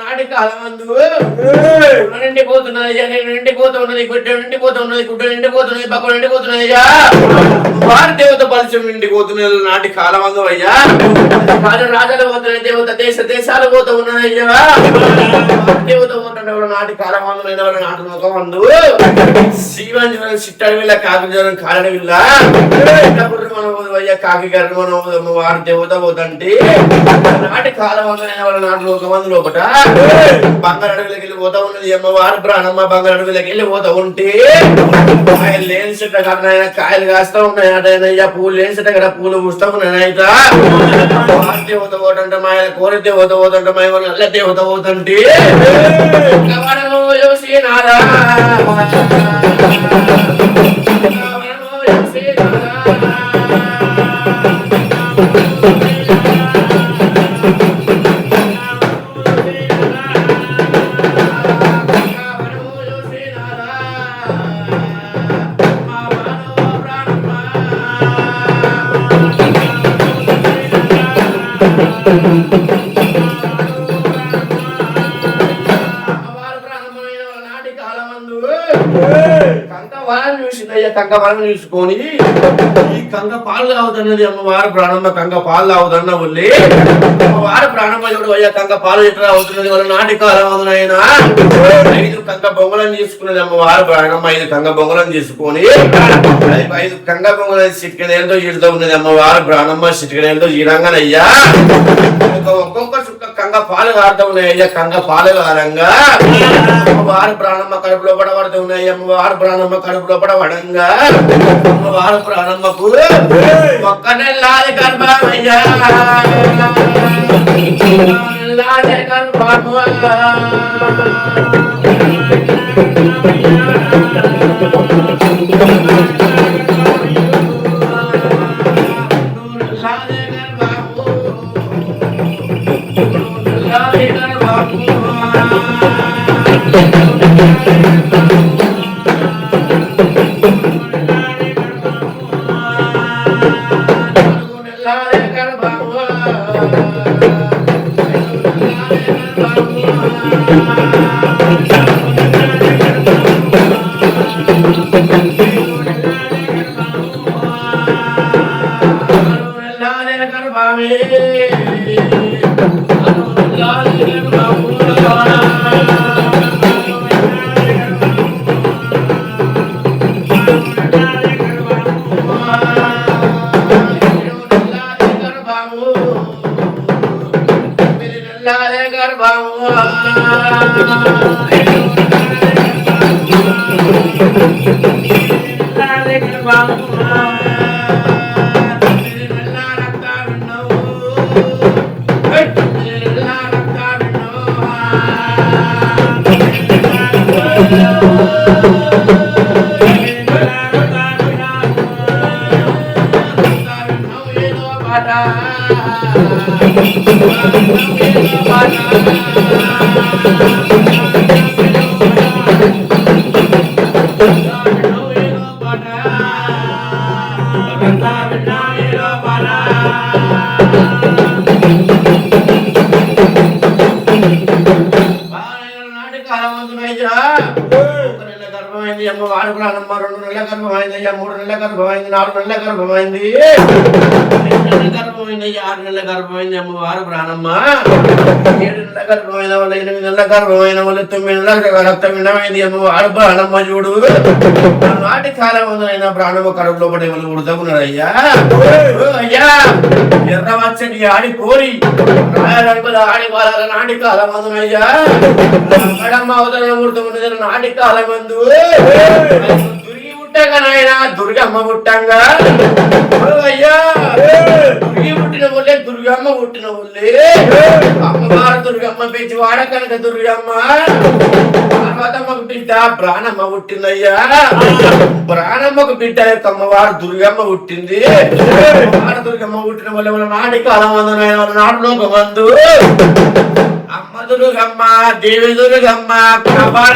నాటి కాలమందు నిండిపోతున్నది నిండిపోతున్నది గుడ్డ నిండిపోతున్నది గుడ్డ నిండిపోతున్నది పక్క నిండిపోతున్నది వారి దేవత పరిచయం నిండిపోతున్నది నాటి కాలమందు అయ్యా రాజాలు పోతున్న దేవత దేశాలు పోతూ ఉన్నది అయ్యా దేవత పోతున్న నాటి కాలమందు నాటి ముఖమందు శ్రీవంజనం చిట్టడవిల్ల కాకిజనం కాలడవిల్ల అయ్యా కాకి గారిని మనం వారి దేవత పోతంటే నాటి కాలమందు నాటి ముఖమందు లోపట బంగారు అడవిలోకి వెళ్ళి పోతా ఉన్నది అమ్మవారు ప్రాణమ్మ బంగారు అడవిలోకి వెళ్ళి పోతా ఉంటే కాయలు లేనిసట కదా కాయలు కాస్తా ఉన్నాయటయ్యా పూలు లేనిసట కదా పూలు పూస్తా ఉన్నాయట దేవత పోతుంటే మా కోరి దేవత పోతుంటే మా నల్ల దేవత పోతుంటే కంగ వరం చూసుకొని ఈ కంగ పాలు తాగుతున్నది అమ్మవారు ప్రాణమ్మ కంగ పాలు తాగుతున్న వాళ్ళే అమ్మవారు ప్రాణమ్మ చూడు అయ్యా కంగ పాలు ఎట్లా అవుతున్నది వాళ్ళ నాటి కాలం అయినా 5 కంగ బొంగలను తీసుకున్నది అమ్మవారు ప్రాణమ్మ 5 కంగ బొంగలను తీసుకొని 5 కంగ బొంగలను చిటికనేలతో ఈడుతూ ఉన్నది అమ్మవారు ప్రాణమ్మ చిటికనేలతో ఈడంగానయ్యా ఒక్కొక్క చుక్క కంగ పాలు కారుతూ ఉన్నాయి అయ్యా కంగ పాలు కారంగా అమ్మవారు ప్రాణమ్మ కడుపులో పడబడుతూ ఉన్నాయి అమ్మవారు ప్రాణమ్మ కడుపులో పడబడంగా అమ్మవారు ప్రాణమ్మకు ఒక్క నెల్లాది గర్భమయ్యా నెల్లాది గర్భము అమ్మవారు ప్రాణమ్మ 2 నెలల గర్భమైంది అయ్యా 3 నెలల గర్భమైంది 4 నెలల గర్భమైంది 5 నెలల గర్భమైంది అయ్యా 6 నెలల గర్భమైంది అమ్మవారు ప్రాణమ్మ 7 నెలల గర్భమైన వాళ్ళు 8 నెలల గర్భమైన వాళ్ళు 9 నెలల రక్తపిండమైంది అమ్మవారు ప్రాణమ్మ చూడు నాటి కాలం అయినా ప్రాణమ్మ కడుపులో పడి వాళ్ళు ఉడతకున్నాడు అయ్యా అయ్యా ఎర్రవచ్చటి ఆడి కోరి ఆడి వాళ్ళ నాటి కాలం అయ్యా మేడమ్మ అవతల ఉడుతున్నది నాటి కాలం దుర్గి పుట్టగనైనా దుర్గమ్మ దుర్గమ్మ పుట్టంగా అయ్యా పుట్టిన ఊళ్ళే దుర్గమ్మ పుట్టిన ఊళ్ళే అమ్మవారు దుర్గమ్మ పెంచి వాడ కనుక దుర్గమ్మ పార్వతమ్మకు బిడ్డ ప్రాణమ్మ పుట్టిందయ్యా ప్రాణమ్మకు బిడ్డ యొక్క అమ్మవారు దుర్గమ్మ పుట్టింది దుర్గమ్మ పుట్టిన వాళ్ళ నాటి కాలం అందమైన నాటులోక మందు అమ్మ దుర్గమ్మ దేవి దుర్గమ్మ కాపాడ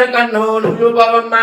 కన్ను నువ్వు బాబమ్మ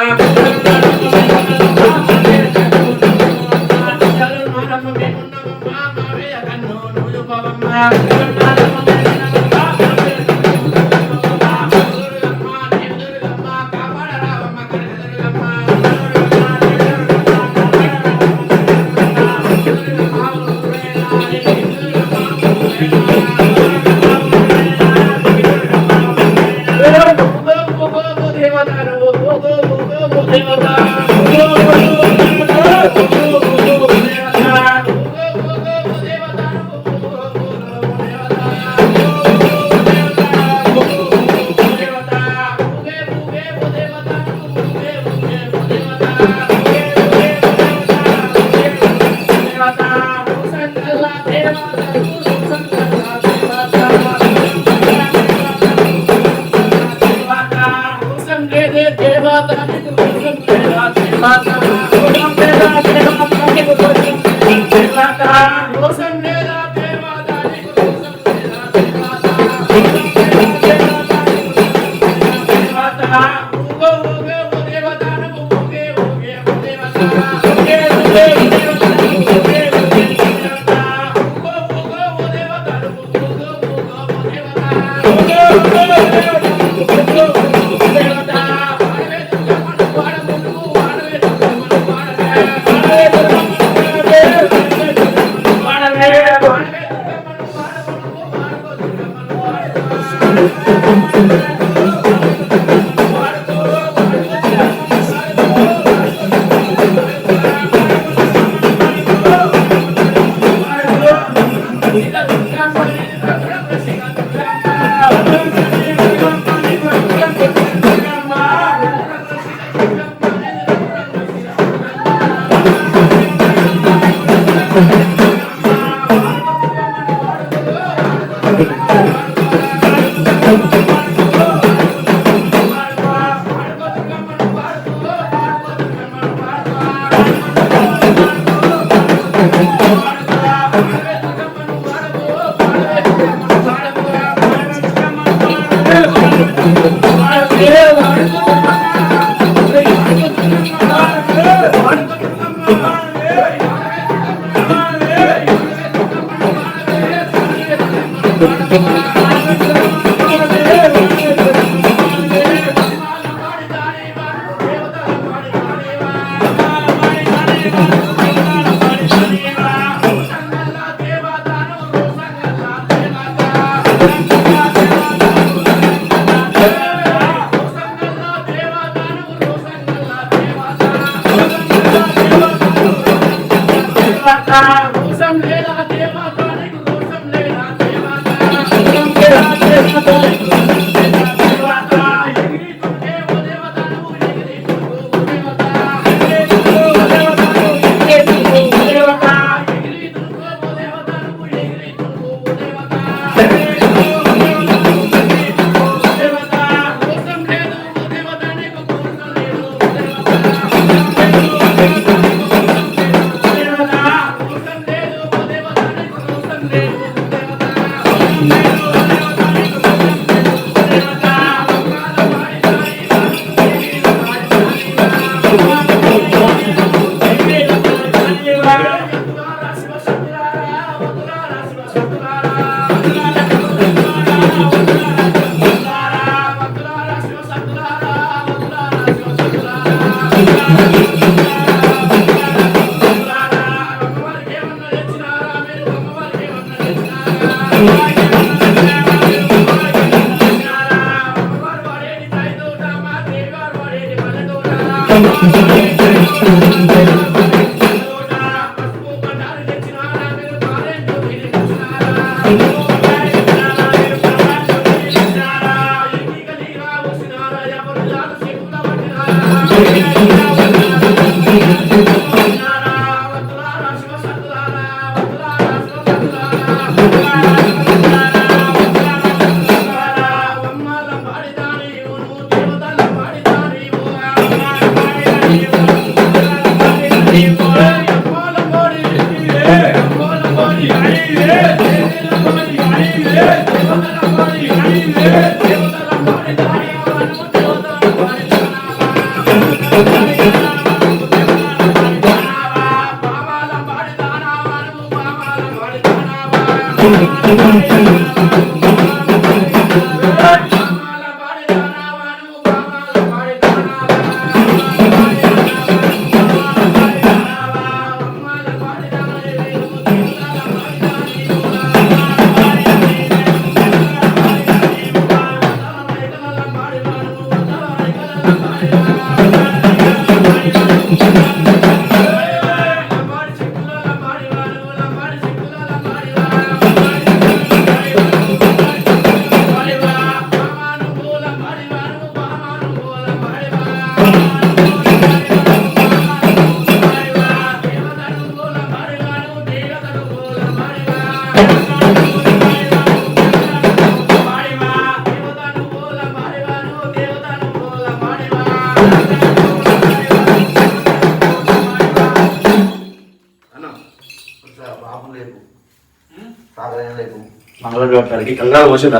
కంగారు పోసిందా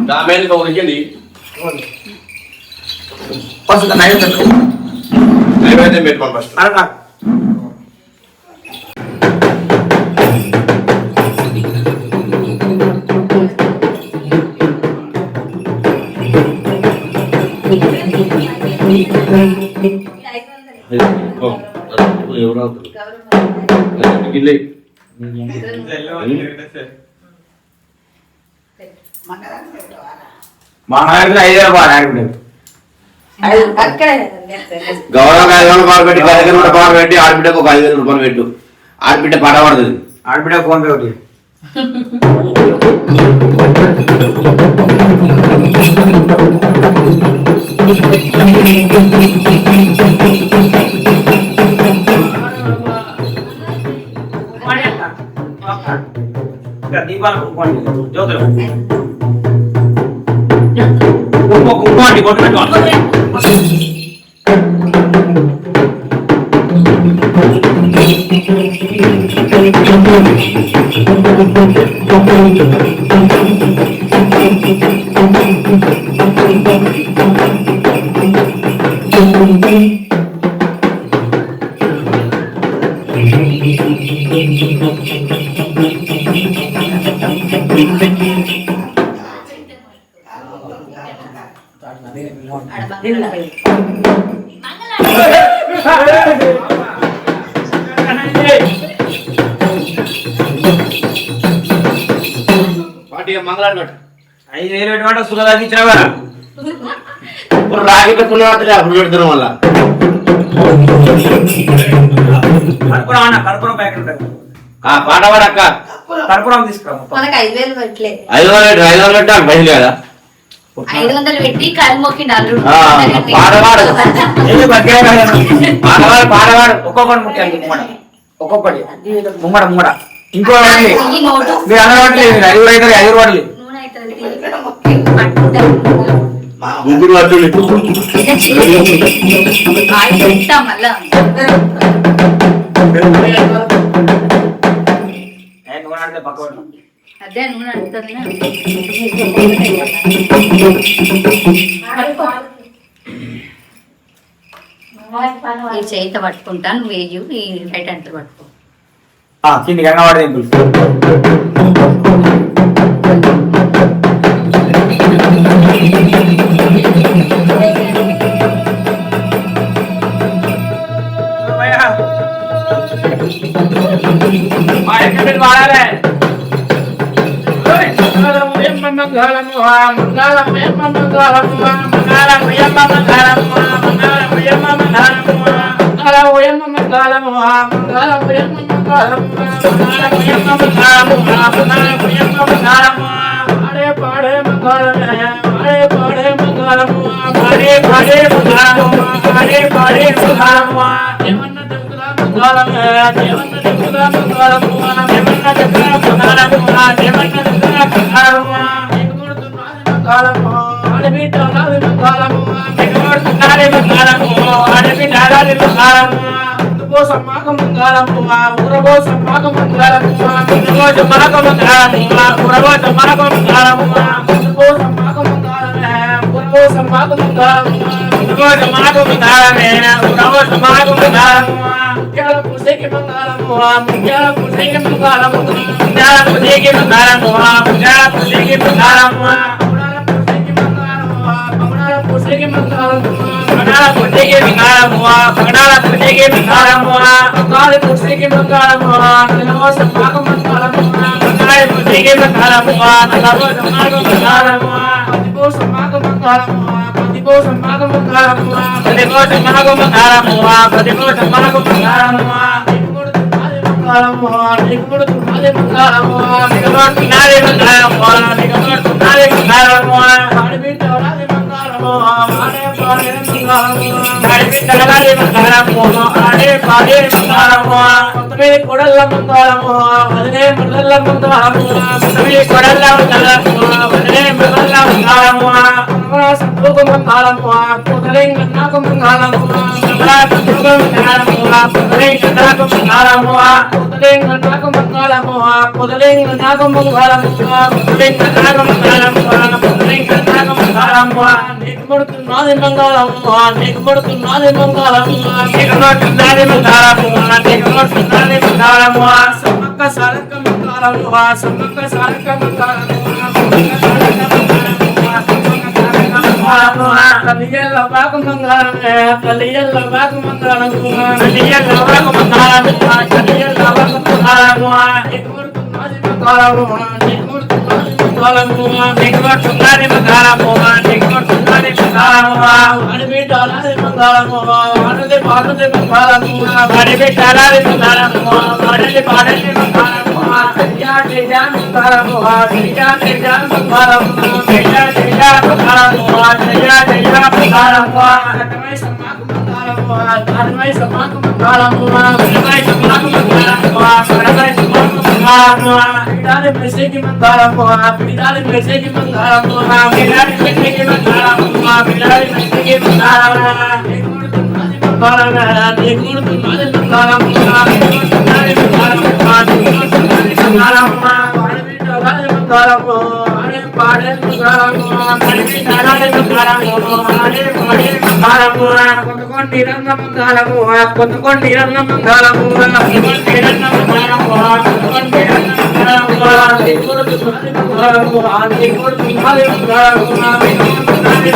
దాని ఉరికింది నైవేద్యం పెట్టుకోండి ఫస్ట్ గౌరవ పవర్ పెట్టి పవర్ పెట్టి ఆడబిడ్డకు ఒక 5,000 రూపాయలు పెట్టు. ఆడబిడ్డ పాట పడుతుంది. ఆడబిడ్డ ఫోన్ పే ఒకటి దీపాలు కుంకుమండి కొట్టుకుంటూ మంగళాడు 5,000 పెట్టమంటే సుఖదాకి ఇచ్చినావా ఇప్పుడు రాగిట పుణ్యవార్తలే అప్పుడు పెడుతున్నాం వల్ల కర్పూరం ప్యాకెట్ పాట పాడక్క కర్పూరం తీసుకురా 5,000 పెట్టాలి పైసలు కదా 500 పెట్టి కాలు మొక్కిండు పాడవాడు ఒక్కొక్కటి ముట్టాలి ఒక్కొక్కటి ముమ్మడ ఇంకో మీరు అనవట్లేదు 5 అయితే 5 వాడలేదు ముగ్గురు అడ్డులు అదే నూనె అడుగుతుంది ఈ చేత పట్టుకుంటా నువ్వు వేయు ఈ రైట్ అంటే పట్టుకో కింది గంగవాడ టెంపుల్ సమ్మాక మంగళమ్మ ఊరగో సమ్మాక మంగళమ్మ ఊరగో సమ్మాక మంగళమ్మ ఊరగో సమ్మాక మంగళమ్మ ఊరగో సమ్మాక మంగళమ్మ ఊరగో సమ్మాక మంగళమ్మ ఊరగో సమ్మాక మంగళమ్మ ఊరగో సమ్మాక మంగళమ్మ ముత్యాల పూసకి మంగళమ్మ ముత్యాల పూసకి మంగళమ్మ ముత్యాల పూసకి మంగళమ్మ ముత్యాల పూసకి మంగళమ్మ పగడాల పూసకి మంగళమ్మ పగడాల పూసకి మంగళమ్మ పగడాల పూసకి మంగళమ్మ కాలి పూసకి మంగళమ్మ నలవ సమ్మాక మంగళమ్మ కాలి పూసకి మంగళమ్మ నలవ సమ్మాక మంగళమ్మ పదిగో సమ్మాక మంగళమ్మ పదిగో సమ్మాక మంగళమ్మ పదిగో సమ్మాక మంగళమ్మ పదిగో సమ్మాక మంగళమ్మ నిగుడు తునాలి మంగళమ్మ నిగుడు తునాలి మంగళమ్మ నిగుడు తునాలి మంగళమ్మ ఆడబిడ్డలాలి మంగళమ్మ ఆడే పాడే మంగళమ్మ ఆడబిడ్డలాలి మంగళమ్మ ఆడే పాడే మంగళమ్మ కొత్తమే కొడల్ల మంగళమ్మ వదినే ముళ్ళల్ల మంగళమ్మ కొత్తమే కొడల్ల మంగళమ్మ వదినే ముళ్ళల్ల మంగళమ్మ కమలా సంతోష మంగళమ్మ కొత్తలింగ నాకు మంగళమ్మ కమలా సంతోష మంగళమ్మ కొత్తలింగ నాకు మంగళమ్మ పొదలింగ నాకు మంగళమ్మ పొదలింగ నాకు మంగళమ్మ పొదలింగ నాకు మంగళమ్మ పొదలింగ నాకు మంగళమ్మ నీకు ముడుతున్నది మంగళమ్మ నీకు ముడుతున్నది మంగళమ్మ నీకు ముడుతున్నది మంగళమ్మ నీకు ముడుతున్నది మంగళమ్మ సమ్మక్క సారక్క మంగళమ్మ సమ్మక్క సారక్క కలియల్ల బాకు మంగళమ్మ కలియల్ల బాకు మంగళమ్మ కలియల్ల బాకు మంగళమ్మ కలియల్ల బాకు మంగళమ్మ నీకు ముడుతున్నది మంగళమ్మ నీకు ముడుతున్నది మంగళమ్మ నీకు ముడుతున్నది మంగళమ్మ నీకు ముడుతున్నది మంగళమ్మ ఆడబిడ్డలాలి మంగళమ్మ ఆడది పాడది మంగళమ్మ ఆడబిడ్డలాలి మంగళమ్మ ఆడది పాడది మంగళమ్మ జయ జయ మంగళమ్మ జయ జయ మంగళమ్మ జయ జయ మంగళమ్మ జయ జయ మంగళమ్మ కటమై సమ్మాకు మంగళమ్మ కటమై సమ్మాకు మంగళమ్మ కటమై సమ్మాకు మంగళమ్మ కటమై సమ్మాకు మంగళమ్మ పిడాలి మెసేకి మంగళమ్మ పిడాలి మెసేకి మంగళమ్మ పిడాలి మెసేకి మంగళమ్మ పిడాలి మెసేకి మంగళమ్మ నీకు ముడుతున్నది మంగళమ్మ నీకు ముడుతున్నది మంగళమ్మ నీకు ముడుతున్నది మంగళమ్మ నీకు ముడుతున్నది మంగళమ్మ ఆడబిడ్డలాలి మంగళమ్మ ఆడే పాడే మంగళమ్మ ఆడబిడ్డలాలి మంగళమ్మ ఆడే పాడే మంగళమ్మ కొత్తకొండి రంగ మంగళమ్మ కొత్తకొండి రంగ మంగళమ్మ కొత్తకొండి రంగ మంగళమ్మ కొత్తకొండి రంగ మంగళమ్మ నీకు ముడుతున్నది మంగళమ్మ నీకు ముడుతున్నది మంగళమ్మ నీకు ముడుతున్నది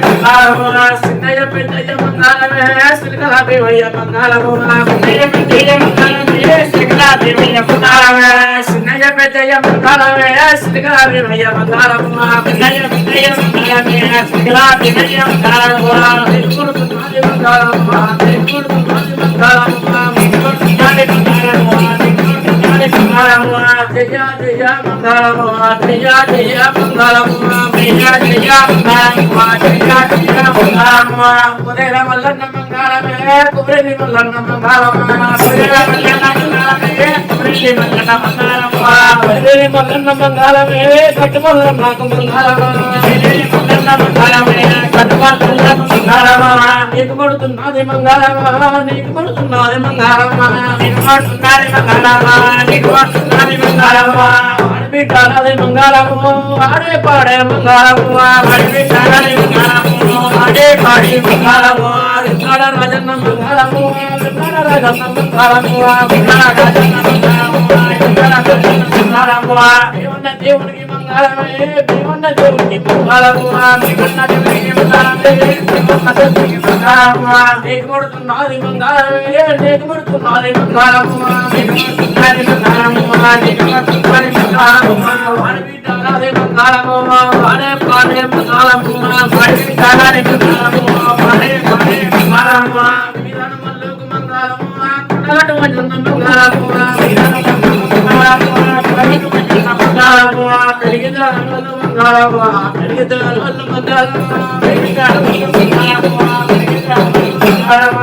మంగళమ్మ సిన్నయ్య పెద్దయ్య మంగళమే సిరికల దేవయ్య మంగళమ్మ సిన్నయ్య పెద్దయ్య మంగళమే సిరికల దేవయ్య మంగళమే సిన్నయ్య పెద్దయ్య మంగళమే సిరికల దేవయ్య మంగళమ్మ సిన్నయ్య పెద్దయ్య మంగళమే సిరికల దేవయ్య మంగళమ్మ నీకు ముడుతున్నది మంగళమ్మ నీకు ముడుతున్నది మంగళమ్మ నీకు ముడుతున్నది మంగళమ్మ నీకు ముడుతున్నది మంగళమ్మ జయ జయ మంగళమ్మ జయ జయ మంగళమ్మ జయ జయ మంగళమ్మ జయ జయ మంగళమ్మ కురేల మల్లన్న మంగళమే కురేలి మల్లన్న మంగళమ్మ కురేల మల్లన్న మంగళమే కురేలి మల్లన్న మంగళమ్మ కురేలి మల్లన్న మంగళమే కట్టుమల్లన్న మంగళమ్మ కురేలి మల్లన్న మంగళమే కట్టుమల్లన్న మంగళమ్మ నీకు ముడుతున్నది మంగళమ్మ నీకు ముడుతున్నది మంగళమ్మ నీకు ముడుతున్నది మంగళమ్మ నీకు ముడుతున్నది మంగళమ్మ ఆడబిడ్డలాలి మంగళమ్మ ఆడే పాడే మంగళమ్మ ఆడబిడ్డలాలి మంగళమ్మ ఆడే పాడే మంగళమ్మ విన్నాడ రాజన్న మంగళమ్మ విన్నాడ రాజన్న మంగళమ్మ విన్నాడ రాజన్న మంగళమ్మ విన్నాడ రాజన్న మంగళమ్మ దేవన్న దేవునికి మంగళమే దేవన్న దేవునికి మంగళమ్మ దేవన్న దేవునికి మంగళమే దేవన్న దేవునికి మంగళమ్మ నీకు ముడుతున్నది మంగళమే నీకు ముడుతున్నది మంగళమ్మ నీకు ముడుతున్నది మంగళమ్మ నీకు ముడుతున్నది మంగళమ్మ ఆడబిడ్డలాలి మంగళమ్మ ఆడే పాడే మంగళమ్మ ఆడబిడ్డలాలి మంగళమ్మ ఆడే పాడే మంగళమ్మ విధాన మల్లుకు మంగళమ్మ కుడగట వంజన మంగళమ్మ విధాన మల్లుకు మంగళమ్మ కుడగట వంజన మంగళమ్మ కలిగిద అల్లు మంగళమ్మ కలిగిద అల్లు మంగళమ్మ కలిగిద అల్లు మంగళమ్మ కలిగిద అల్లు మంగళమ్మ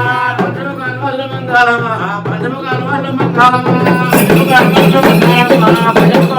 పండుగ మంగళమ్మ పండుగ మంగళమ్మ పండుగ మంగళమ్మ పండుగ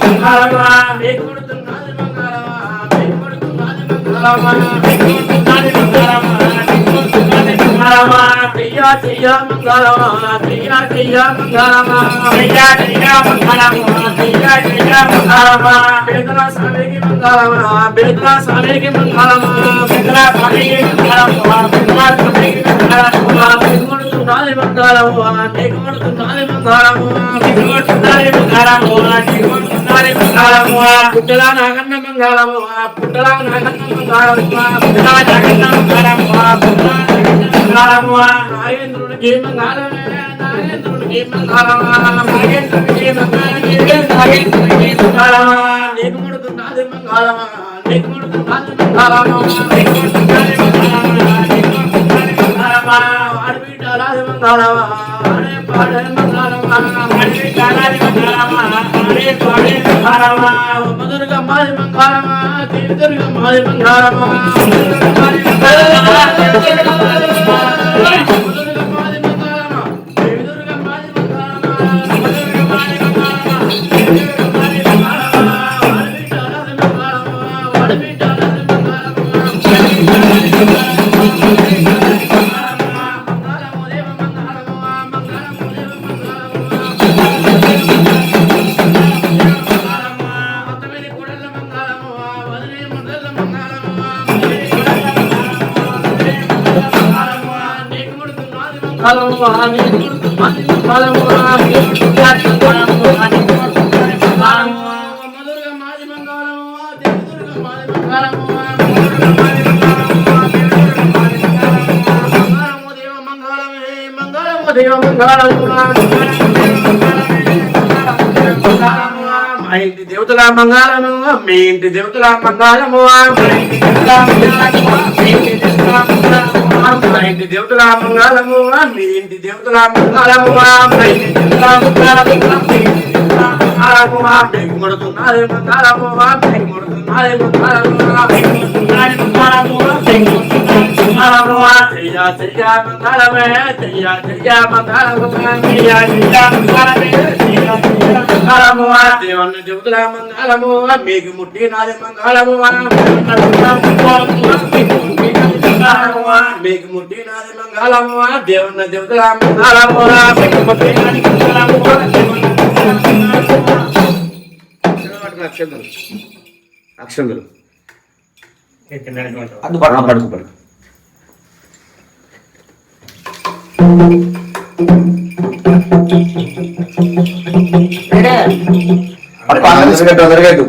మంగళమ్మ నీకు ముడుతున్నది మంగళమ్మ నీకు ముడుతున్నది మంగళమ్మ నీకు ముడుతున్నది మంగళమ్మ నీకు ముడుతున్నది మంగళమ్మ ప్రియ జయ మంగళమా జయ జయ మంగళమా జయ జయ మంగళమా జయ జయ మంగళమా బేదరా సాలేకి మంగళమా బేదరా సాలేకి మంగళమా బేదరా సాలేకి మంగళమా బేదరా సాలేకి మంగళమా దిగుమడుతున్నాది మంగళమా దిగుమడుతున్నాది మంగళమా దిగుమడుతున్నాది మంగళమా దిగుమడుతున్నాది మంగళమా పుట్టలా నాగన్న మంగళమా పుట్టలా నాగన్న మంగళమా పుట్టలా నాగన్న మంగళమా పుట్టలా మంగళమా నాగేంద్రునికి మంగళమే నాగేంద్రునికి మంగళమా నాగేంద్రునికి మంగళమే నాగేంద్రునికి మంగళమా దిగుమడుతున్నాది మంగళమా దిగుమడుతున్నాది మంగళమా దిగుమడుతున్నాది మంగళమా దిగుమడుతున్నాది మంగళమా ఆడబిడ్డలాది మంగళమా ఆడే పాడే మంగళమా ఆడబిడ్డలాది మంగళమా ఆడే పాడే మంగళమా మధురగమ్మాది మంగళమా దేవిదుర్గమ్మాది మంగళమా మధురగమ్మాది మంగళమా దేవిదుర్గమ్మాది మంగళమా మధురగమ్మాది మంగళమా దేవిదుర్గమ్మాది మంగళమా మధురగమ్మాది మంగళమా దేవిదుర్గమ్మాది మంగళమా ఆడబిడ్డలాది మంగళమా ఆడబిడ్డలాది మా ఇంటి దేవతల మంగళము మీ ఇంటి దేవతల మంగళము మా ఇంటి దేవతల మంగళము మీ ఇంటి దేవతల మంగళము దిగుమడుతున్నది మంగళము దిగుమడుతున్నది మంగళము జయ జయ మంగళమే జయ జయ మంగళము జయ జయ మంగళమే జయ జయ మంగళము దేవన్న దేవతల మంగళము మీకు ముట్టినది మంగళము మీకు ముట్టినది మంగళము దేవన్న దేవతల మంగళము మీకు ముట్టినది మంగళము అక్షంతులు అక్షంతులు అది పడుకు పడుకు జరగదు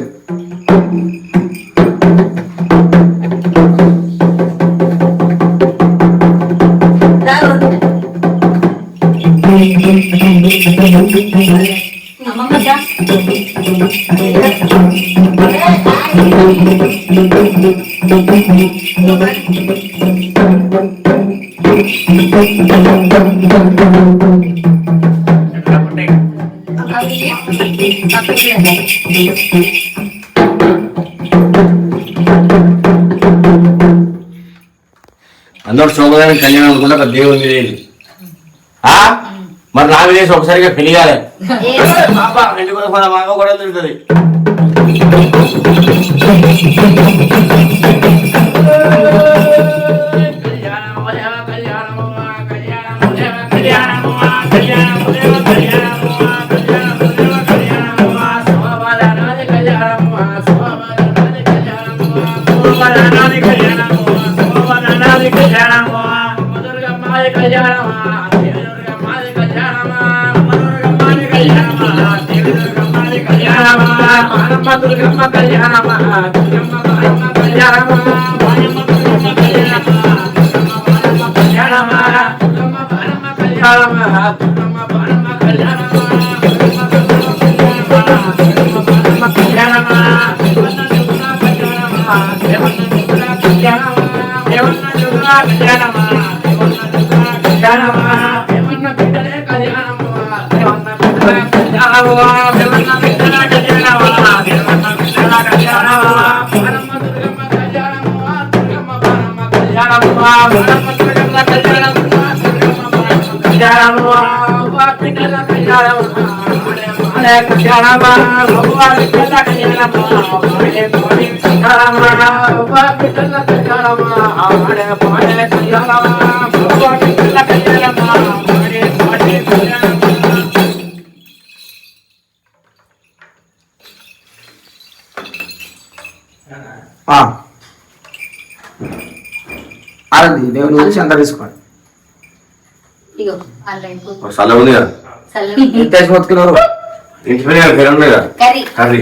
అందరూ శోభదాన్ని కళ్యాణం అనుకున్నా ఒక దేవుని లేదు మరి నాకు చేసి ఒకసారిగా పెరిగాలి ఇంటి కూడా మాకు కూడా తిరుగుతుంది దుర్గమ్మ కళ్యాణమా దుర్గమ్మ కళ్యాణమా కళ్యాణమా దుర్గమ్మ కళ్యాణమా దుర్గమ్మ కళ్యాణమా కళ్యాణమా కళ్యాణ ఆరండి దేవుని గురించి అంతా తీసుకోండి. ఇగో ఆన్లైన్ సల్ల ఉంది కదా ఎంత వేసి బతుకున్నారు? ఇంటి పేరు ఉంది కదా కర్రీ కర్రీ.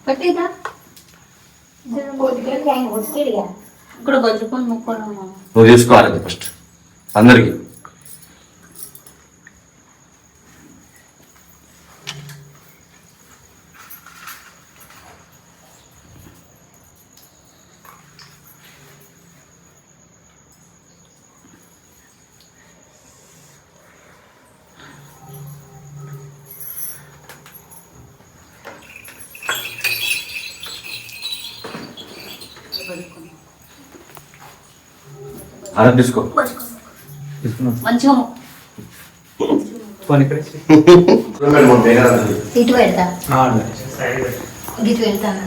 పట్టిదా ఇప్పుడు గొంతుకొని ముక్కోవడం నువ్వు తీసుకోవాలి ఫస్ట్ అందరికి. అలా తీసుకో. మంచిగా ఇటు పెడతా ఇటు పెడతాను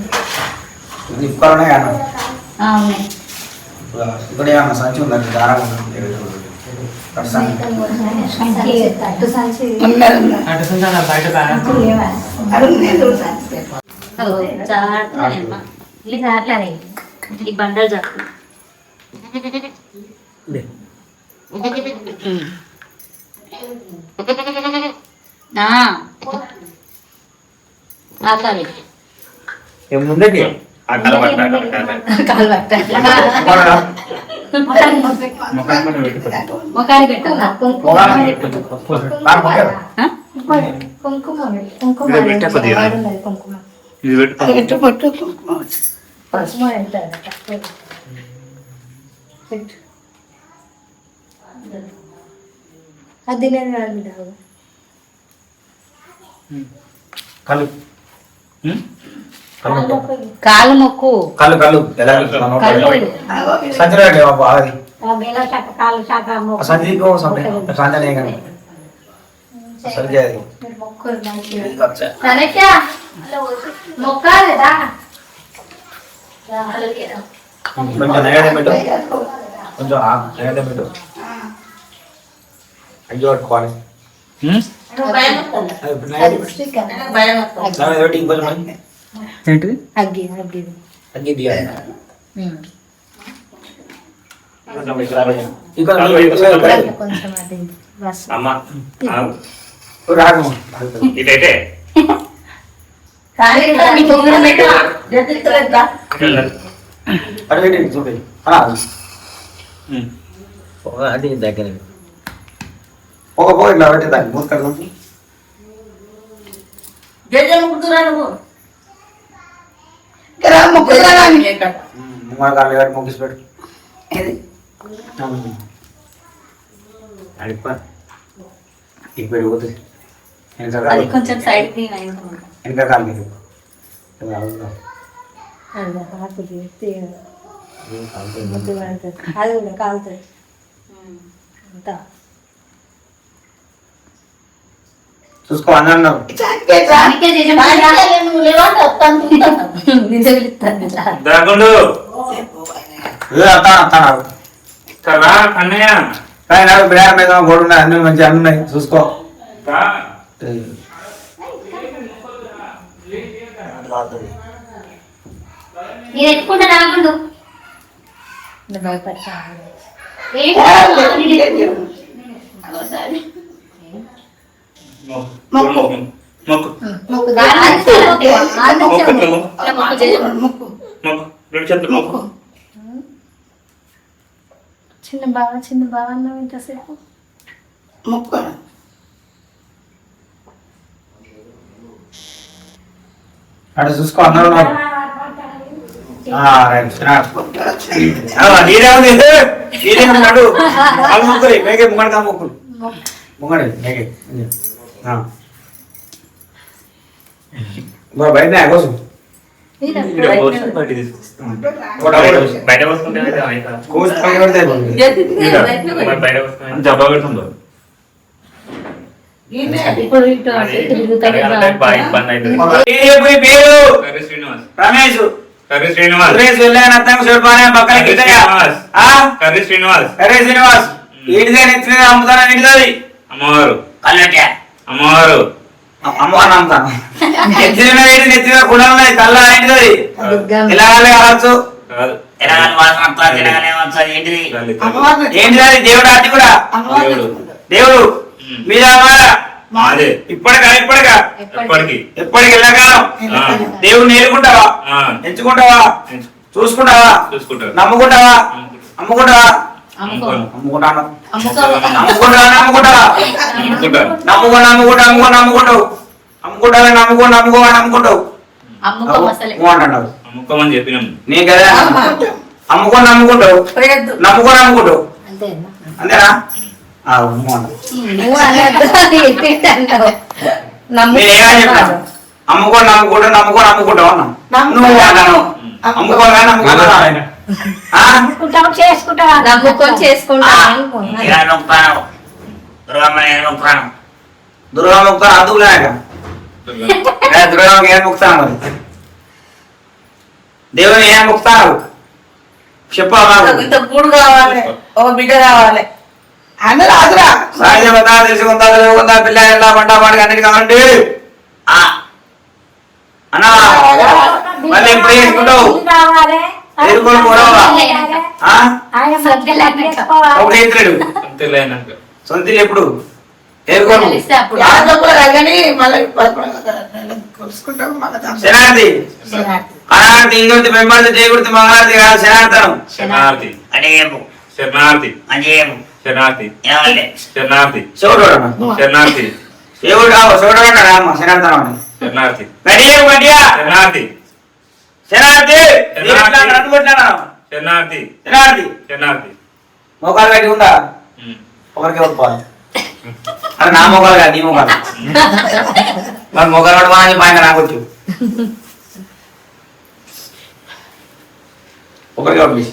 నిప్పుకోవాలనే కానీ ఉన్నాయి ఇక్కడ ఏమన్నా సంచి ఉందండి దారం ఈ బండలు జరుపు ఏముందండి ముఖాన్ని పెట్టాలా అది కళ్ళు కాలు మొక్కు కళ్ళు కళ్ళు ఎలా సంచిలో పెట్టే బాబు అది సంచికి సంచనే కానీ సంచి అది మొక్కాలేదా కొంచెం నైవేద్యం పెట్టు కొంచెం నైవేద్యం పెట్టు అయ్యో పట్టుకోవాలి ఏంటిది అగ్గి అగ్గి తీయాలి కొంచెం అది బస్ రాగం ఇదైతే అటు పెట్టి చూపి అది దగ్గర ఒక ఇట్లా పెట్టి దాన్ని మూసుకెళ్దాం కాళ్ళు ముగిసి పెట్టు ఇప్పుడు పోతుంది అది కొంచెం సైడ్ వెనక కాలు మీకు అది కూడా కాలుతుంది అంతా చూసుకో అన్నాను బిడారం మీద గోడు ఉన్నాయి అన్ని మంచి అన్ని ఉన్నాయి చూసుకో నేను ఎత్తుకుంటా రాకుండా చిన్న బావ అన్నావు ఇంతసేపు అటు చూసుకో అన్నారు నీరేమన్నాడు మొక్కలు మేకే ముంగడు కా మొక్కులు ముంగడు మేకే బయట కోసం బయట వస్తుంటే కోసి జబ్బా పెడుతుందో ఇప్పుడు ఇటు అటు ఇటు తిరుగుతాడు బాగా ఇబ్బంది అవుతుంది. ఈ పేరు కర్రీ శ్రీనివాస్. రమేష్ కర్రీ శ్రీనివాస్. సురేష్ వెళ్ళాను అత్తంగా చూడపానే పక్కన కర్రీ శ్రీనివాస్. కర్రీ శ్రీనివాస్. అరే శ్రీనివాస్ ఏంటిదే నెత్తిగా అమ్ముతానా ఏంటిది అమ్మవారు. కళ్ళట్యా అమ్మవారు. అమ్మవారిని అమ్ముతాను నెత్తిగా ఏంటి నెత్తిగా గుణాలు కళ్ళ ఏంటిది ఇలా కావచ్చు కాదు. ఏంటిది లలిత. ఏంటిది అది దేవుడు ఆటి కూడా దేవుడు. దేవుడు మీద మాదే. ఇప్పటికా ఎప్పటికి. ఎప్పటికి వెళ్ళకాలం ఆ. దేవుడిని ఏలుకుంటావా ఆ. ఎంచుకుంటావా చూసుకుంటావా చూసుకుంటారు. నమ్ముకుంటావా అమ్ముకుంటావా అమ్ముకోను. అమ్ముకుంటాను అమ్ముకోవాలి నమ్ముకుంటావా నమ్ముకుంటావా అమ్ముకుంటారు. నమ్ముకుంటావు అమ్ముకోం అసలే అంటావు అమ్ముకోమని చెప్పినాం. నీ కదా నమ్ముకుంటావు నమ్ముకుంటావు అంతేనా అంతేనా అమ్ము అంటావు నువ్వు అనద్దు ఎట్టింటావు నేను ఏమని చెప్పాను నమ్ముకుంటావు అన్నా నువ్వు అంటాను నమ్ముకుంటావు చేసుకుంటావా నమ్ముకొని చేసుకుంటాను దుర్గా ముక్తాను అందుకులేక దుర్గాకి ఏం ముక్తాను మరి దేవుని ఏం ముక్తాను చెప్పాలి ఇంత కూడు కావాలి ఒక బిడ్డ కావాలి అని రాదురా సహజమతా తెలుసుకుందా తెలుగుందా పిల్ల ఎలా పంట వాడికి అన్నిటి కావండి అన్నా మళ్ళీ ఎప్పుడు చేసుకుంటావు ఎరుకొని పోరావా ఒకటి ఎత్తులేడు అంతేలేనాక. సొంతలు ఎప్పుడు ఎరుకోను కలిస్తే అప్పుడు కానీ మళ్ళీ కొలుసుకుంటాం మళ్ళీ శనార్థి అనార్థి ఇంకొంత మెంబర్ది చేయకూడదు మంగళార్థి కాదు శనార్థనం శరణార్థి. శరణార్థి. శరణార్థి. శరణార్థి. శివుడు శరణార్థి. శివుడు శివుడు అంటాడు అమ్మ శనార్థనం అని శరణార్థి. గడియ గడియ శరణార్థి. శనార్థి శరణార్థి. శనార్థి శరణార్థి. మోకాలు పెట్టి ఉందా ఒకరికి ఒప్పుకోవాలి అది నా మొగాలు కాదు నీ మొగాలు మరి మొగాలు పడమని పైన నాకు ఒకరికి పంపించి